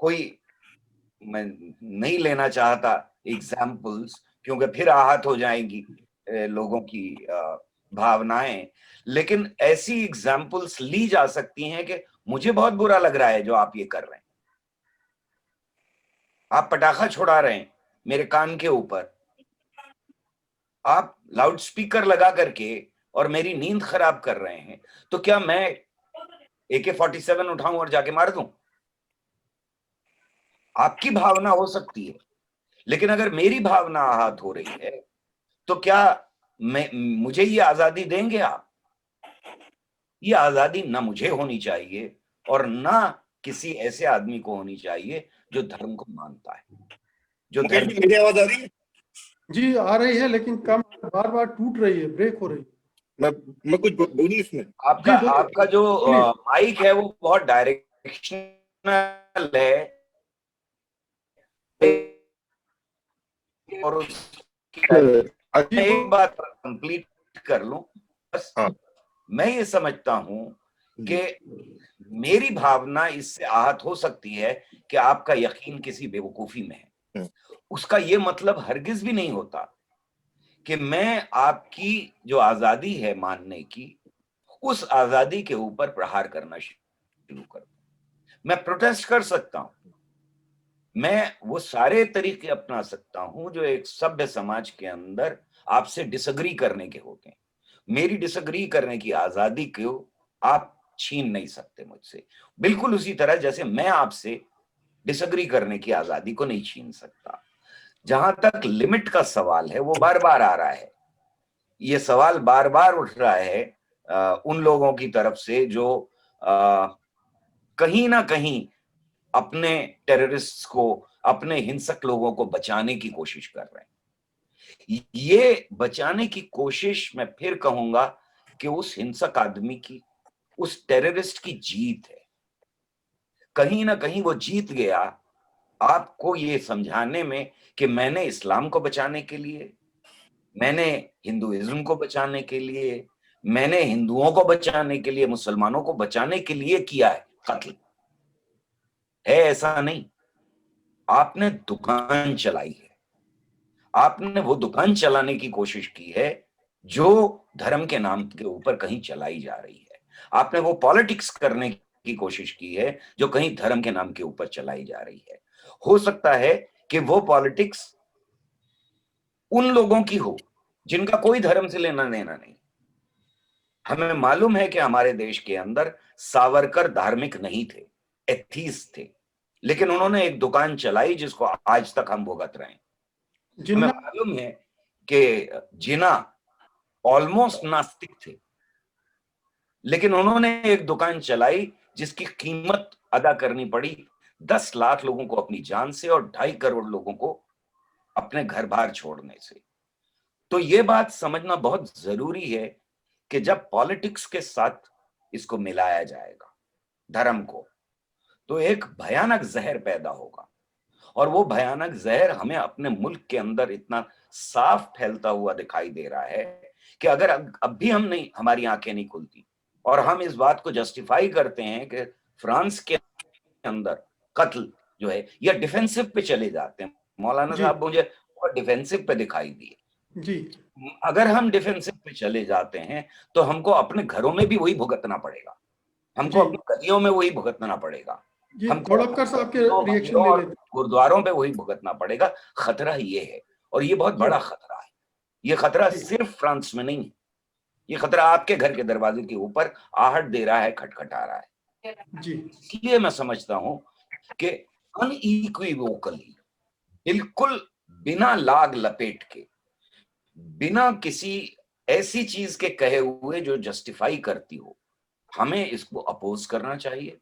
कोई, मैं नहीं लेना चाहता एग्जाम्पल्स क्योंकि फिर आहत हो जाएंगी लोगों की भावनाएं, लेकिन ऐसी एग्जाम्पल्स ली जा सकती हैं कि मुझे बहुत बुरा लग रहा है जो आप ये कर रहे हैं। आप पटाखा छुड़ा रहे हैं मेरे कान के ऊपर, आप लाउड स्पीकर लगा करके और मेरी नींद खराब कर रहे हैं, तो क्या मैं AK-47 उठाऊं और जाके मार दूं? आपकी भावना हो सकती है, लेकिन अगर मेरी भावना आहत हो रही है तो क्या मुझे ये आजादी देंगे आप? ये आजादी ना मुझे होनी चाहिए और ना किसी ऐसे आदमी को होनी चाहिए जो धर्म को मानता है, जो धर्म। मेरी आवाज आ रही है? जी आ रही है, लेकिन कम, बार बार टूट रही है, ब्रेक हो रही है। मैं कुछ बोलूं इसमें? आपका जो माइक है वो बहुत डायरेक्शनल है और एक बात कंप्लीट कर लूं बस। मैं ये समझता हूं कि मेरी भावना इससे आहत हो सकती है कि आपका यकीन किसी बेवकूफी में है। उसका ये मतलब हरगिज भी नहीं होता कि मैं आपकी जो आजादी है मानने की, उस आजादी के ऊपर प्रहार करना शुरू कर दूं। मैं प्रोटेस्ट कर सकता हूं, मैं वो सारे तरीके अपना सकता हूं जो एक सभ्य समाज के अंदर आपसे डिसएग्री करने के होते हैं। मेरी डिसएग्री करने की आजादी को आप छीन नहीं सकते मुझसे, बिल्कुल उसी तरह जैसे मैं आपसे डिसएग्री करने की आजादी को नहीं छीन सकता। जहां तक लिमिट का सवाल है वो बार बार आ रहा है ये सवाल बार बार उठ रहा है उन लोगों की तरफ से जो कहीं ना कहीं अपने टेररिस्ट को, अपने हिंसक लोगों को बचाने की कोशिश कर रहे हैं। ये बचाने की कोशिश, मैं फिर कहूंगा कि उस हिंसक आदमी की, उस टेररिस्ट की जीत है। कहीं ना कहीं वो जीत गया आपको ये समझाने में कि मैंने इस्लाम को बचाने के लिए, मैंने हिंदुइज्म को बचाने के लिए, मैंने हिंदुओं को बचाने के लिए, मुसलमानों को बचाने के लिए किया है कत्ल। है ऐसा नहीं। आपने दुकान चलाई है, आपने वो दुकान चलाने की कोशिश की है जो धर्म के नाम के ऊपर कहीं चलाई जा रही है। आपने वो पॉलिटिक्स करने की कोशिश की है जो कहीं धर्म के नाम के ऊपर चलाई जा रही है। हो सकता है कि वो पॉलिटिक्स उन लोगों की हो जिनका कोई धर्म से लेना देना नहीं। हमें मालूम है कि हमारे देश के अंदर सावरकर धार्मिक नहीं थे, एथीस्ट थे, लेकिन उन्होंने एक दुकान चलाई जिसको आज तक हम भुगत रहे हैं। हमें जिन्ना मालूम है कि जिन्ना ऑलमोस्ट नास्तिक थे, लेकिन उन्होंने एक दुकान चलाई जिसकी कीमत अदा करनी पड़ी 10 लाख लोगों को अपनी जान से और 2.5 करोड़ लोगों को अपने घर बार छोड़ने से। तो ये बात समझना बहुत जरूरी है कि जब पॉलिटिक्स के साथ इसको मिलाया जाएगा, धर्म को, तो एक भयानक जहर पैदा होगा। और वो भयानक जहर हमें अपने मुल्क के अंदर इतना साफ फैलता हुआ दिखाई दे रहा है कि अगर अब भी हम नहीं, हमारी आंखें नहीं खुलती और हम इस बात को जस्टिफाई करते हैं कि फ्रांस के अंदर कत्ल जो है, या डिफेंसिव पे चले जाते हैं। मौलाना जी साहब मुझे बहुत डिफेंसिव पे दिखाई दिए। जी अगर हम डिफेंसिव पे चले जाते हैं तो हमको अपने घरों में भी वही भुगतना पड़ेगा, हमको जी अपनी गलियों में वही भुगतना पड़ेगा, जी हमको धोड़पकर साहब के रिएक्शन मंदिरों ले और लेते गुरुद्वारों पे वही भुगतना पड़ेगा। खतरा ये है, और ये बहुत जी बड़ा खतरा है। ये खतरा जी सिर्फ फ्रांस में नहीं है, ये खतरा आपके घर के दरवाजे के ऊपर आहट दे रहा है, खटखटा रहा है। जी इसलिए मैं समझता हूं कि अनइक्विवोकली, बिल्कुल बिना लाग लपेट के, बिना किसी ऐसी चीज के कहे हुए जो जस्टिफाई करती हो, हमें इसको अपोज करना चाहिए।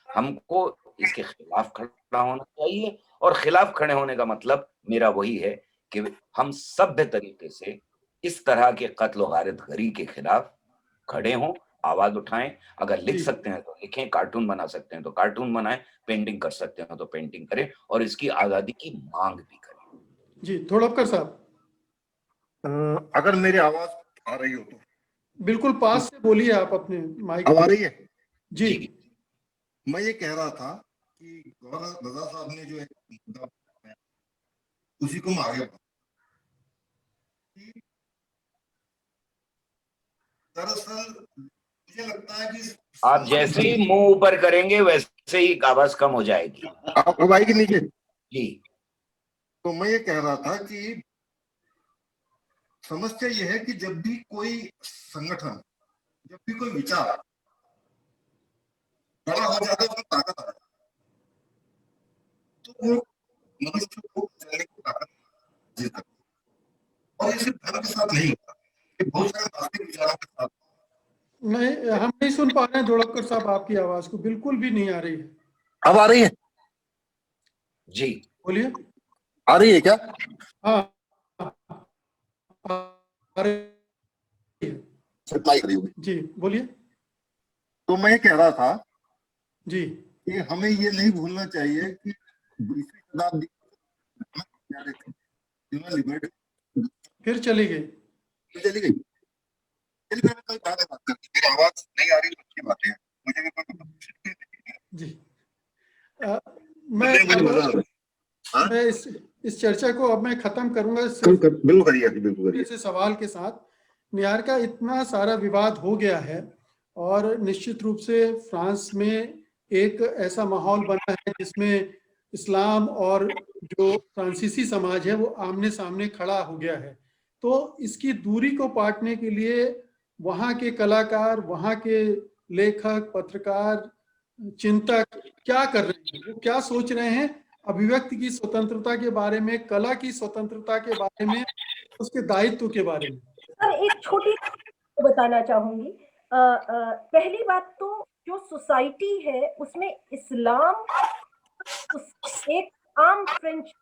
हमको इसके खिलाफ खड़ा होना चाहिए। और खिलाफ खड़े होने का मतलब मेरा वही है कि हम सभ्य तरीके से इस तरह के कत्ल गारत गरी के खिलाफ खड़े हों, आवाज उठाएं। अगर लिख जी सकते हैं तो लिखें, कार्टून बना सकते हैं तो कार्टून बनाएं, पेंटिंग कर सकते हैं तो पेंटिंग करें, और इसकी आजादी की मांग भी करें। जी धोड़पकर साहब अगर मेरी आवाज आ रही हो तो बिल्कुल पास से बोलिए आप अपने माइक अब आ रही है। जी जी। मैं ये कह रहा था कि गौरव रजा साहब ने जो एक मुद्दा बताया, उसी को मैं आगे बढ़ाऊं। दरअसल मुझे लगता है कि आप जैसे ही मुंह ऊपर करेंगे वैसे ही आवाज कम हो जाएगी। अब आएगी नीचे। जी। तो मैं ये कह रहा था कि समस्या ये है कि जब भी कोई संगठन, जब भी कोई विचार बड़ा हो जाता है, उसमें ताकत आ जाती है, तो वो मनुष्य को चलने की ताकत जीता है। और ये सिर्फ धर्म के साथ नहीं होता, ये बहुत सारे नास्तिक विचारों के साथ। नहीं, हम नहीं सुन पा रहे हैं धोड़पकर साहब, आपकी आवाज को बिल्कुल भी नहीं आ रही है। अब आ रही है? जी बोलिए। आ रही है क्या? हाँ आ रही है। सप्लाई करी होगी। जी बोलिए। तो मैं ये कह रहा था जी कि हमें ये नहीं भूलना चाहिए कि 20वीं शताब्दी लिबर्टी फिर चली गई। चली गई। कोई बात करती, मेरी आवाज नहीं आ रही तो अच्छी बात है, मुझे भी कोई जी मैं इस चर्चा को अब मैं खत्म करूंगा बिल्कुल करिए से सवाल के साथ। निहारिका, इतना सारा विवाद हो गया है और निश्चित रूप से फ्रांस में एक ऐसा माहौल बना है जिसमें इस्लाम और जो फ्रांसीसी समाज है वो आमने सामने खड़ा हो गया है। तो इसकी दूरी को पाटने के लिए वहाँ के कलाकार, वहाँ के लेखक, पत्रकार, चिंतक क्या कर रहे हैं, वो क्या सोच रहे हैं अभिव्यक्ति की स्वतंत्रता के बारे में, कला की स्वतंत्रता के बारे में, उसके दायित्व के बारे में। और एक छोटी बताना चाहूंगी। पहली बात तो जो सोसाइटी है उसमें इस्लाम उस एक आम फ्रेंच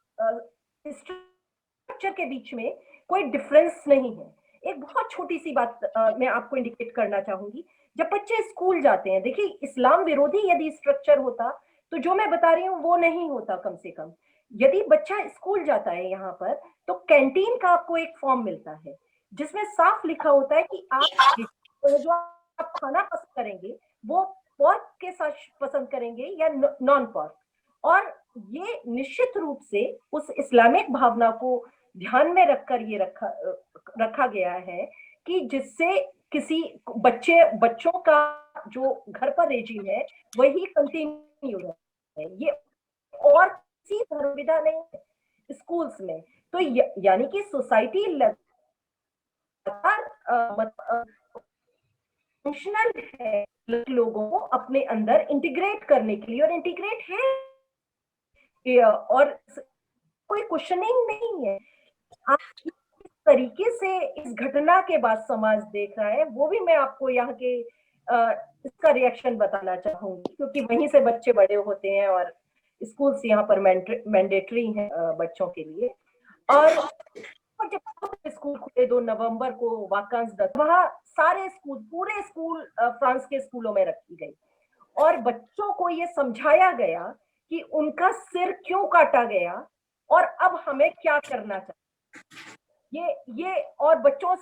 स्ट्रक्चर के बीच में कोई डिफरेंस नहीं है। एक बहुत छोटी सी बात मैं आपको इंडिकेट करना चाहूंगी। जब बच्चे स्कूल जाते हैं, देखिए इस्लाम विरोधी यदि स्ट्रक्चर होता तो जो मैं बता रही हूँ वो नहीं होता। कम से कम यदि बच्चा स्कूल जाता है यहाँ पर, तो कैंटीन का आपको एक फॉर्म मिलता है जिसमें साफ लिखा होता है कि आप जो आप खाना पसंद करेंगे वो पोर्क के साथ पसंद करेंगे या नॉन पोर्क। और ये निश्चित रूप से उस इस्लामिक भावना को ध्यान में रखकर ये रखा गया है कि जिससे किसी बच्चों का जो घर पर रेजिम है वही कंटिन्यू है। ये और किसी धर्मविदा नहीं है स्कूल्स में। तो यानी कि सोसाइटी फंक्शनल है लोगों को अपने अंदर इंटीग्रेट करने के लिए, और इंटीग्रेट है और कोई क्वेश्चनिंग नहीं है। आप किस तरीके से इस घटना के बाद समाज देख रहा है वो भी मैं आपको यहाँ के इसका रिएक्शन बताना चाहूंगी, क्योंकि वहीं से बच्चे बड़े होते हैं और स्कूल्स यहाँ पर मैंडेटरी हैं बच्चों के लिए। और जब स्कूल खुले 2 नवंबर को वाकांश वहाँ सारे स्कूल, पूरे स्कूल फ्रांस के स्कूलों में रखी गई और बच्चों को ये समझाया गया कि उनका सिर क्यों काटा गया और अब हमें क्या करना चाहिए। ये और बच्चों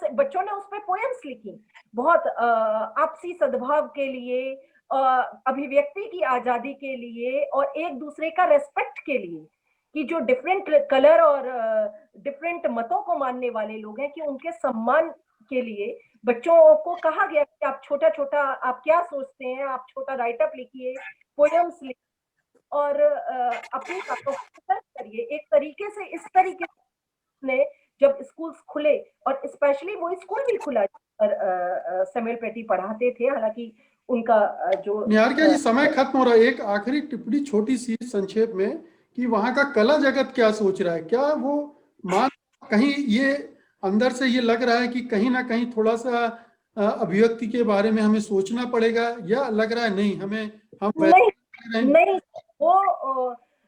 ने उस पर पोएम्स लिखी बहुत आपसी सद्भाव के लिए, अभिव्यक्ति की आजादी के लिए और एक दूसरे का रेस्पेक्ट के लिए, कि जो डिफरेंट कलर और डिफरेंट मतों को मानने वाले लोग हैं कि उनके सम्मान के लिए बच्चों को कहा गया कि आप छोटा आप क्या सोचते हैं, आप छोटा राइट अप लिखिए, पोएम्स लिखिए और अपनी बातों को करिए। एक तरीके से इस तरीके ने जब स्कूल्स खुले, और स्पेशली वो स्कूल भी खुला पर सैमुअल पेटी पढ़ाते थे, हालांकि उनका जो निहारिका जी समय खत्म हो रहा है। एक आखिरी टिप्पणी छोटी सी संक्षेप में कि वहां का कला जगत क्या सोच रहा है, क्या वो कहीं ये अंदर से ये लग रहा है कि कहीं ना कहीं थोड़ा सा अभिव्यक्ति के बारे में हमें सोचना पड़ेगा, या लग रहा है नहीं हम नहीं वो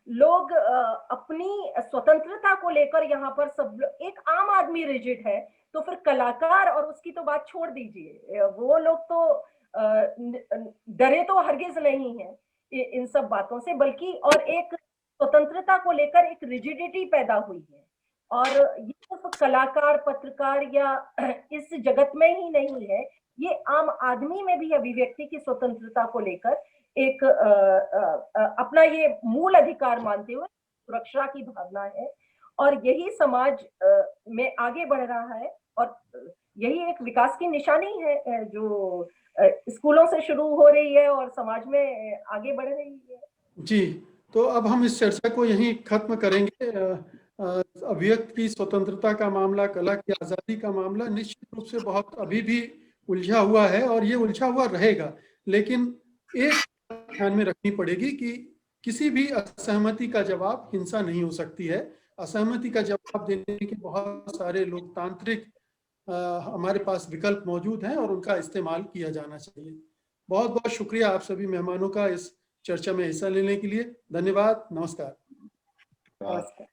लोग अपनी स्वतंत्रता को लेकर यहाँ पर सब एक आम आदमी रिजिड है, तो फिर कलाकार और उसकी तो बात छोड़ दीजिए, वो लोग तो डरे तो हरगिज नहीं है इन सब बातों से, बल्कि और एक स्वतंत्रता को लेकर एक रिजिडिटी पैदा हुई है। और ये सिर्फ कलाकार पत्रकार या इस जगत में ही नहीं है, ये आम आदमी में भी अभिव्यक्ति की स्वतंत्रता को लेकर एक अपना ये मूल अधिकार मानते हुए सुरक्षा की भावना है, और यही समाज में आगे बढ़ रहा है और यही एक विकास की निशानी है जो स्कूलों से शुरू हो रही है और समाज में आगे बढ़ रही है। जी, तो अब हम इस चर्चा को यहीं खत्म करेंगे। अभिव्यक्ति की स्वतंत्रता का मामला, कला की आजादी का मामला निश्चित रूप से बहुत अभी भी उलझा हुआ है और ये उलझा हुआ रहेगा, लेकिन एक ध्यान में रखनी पड़ेगी कि किसी भी असहमति का जवाब हिंसा नहीं हो सकती है। असहमति का जवाब देने के बहुत सारे लोकतांत्रिक हमारे पास विकल्प मौजूद हैं और उनका इस्तेमाल किया जाना चाहिए। बहुत बहुत शुक्रिया आप सभी मेहमानों का इस चर्चा में हिस्सा लेने के लिए। धन्यवाद। नमस्कार। नमस्कार।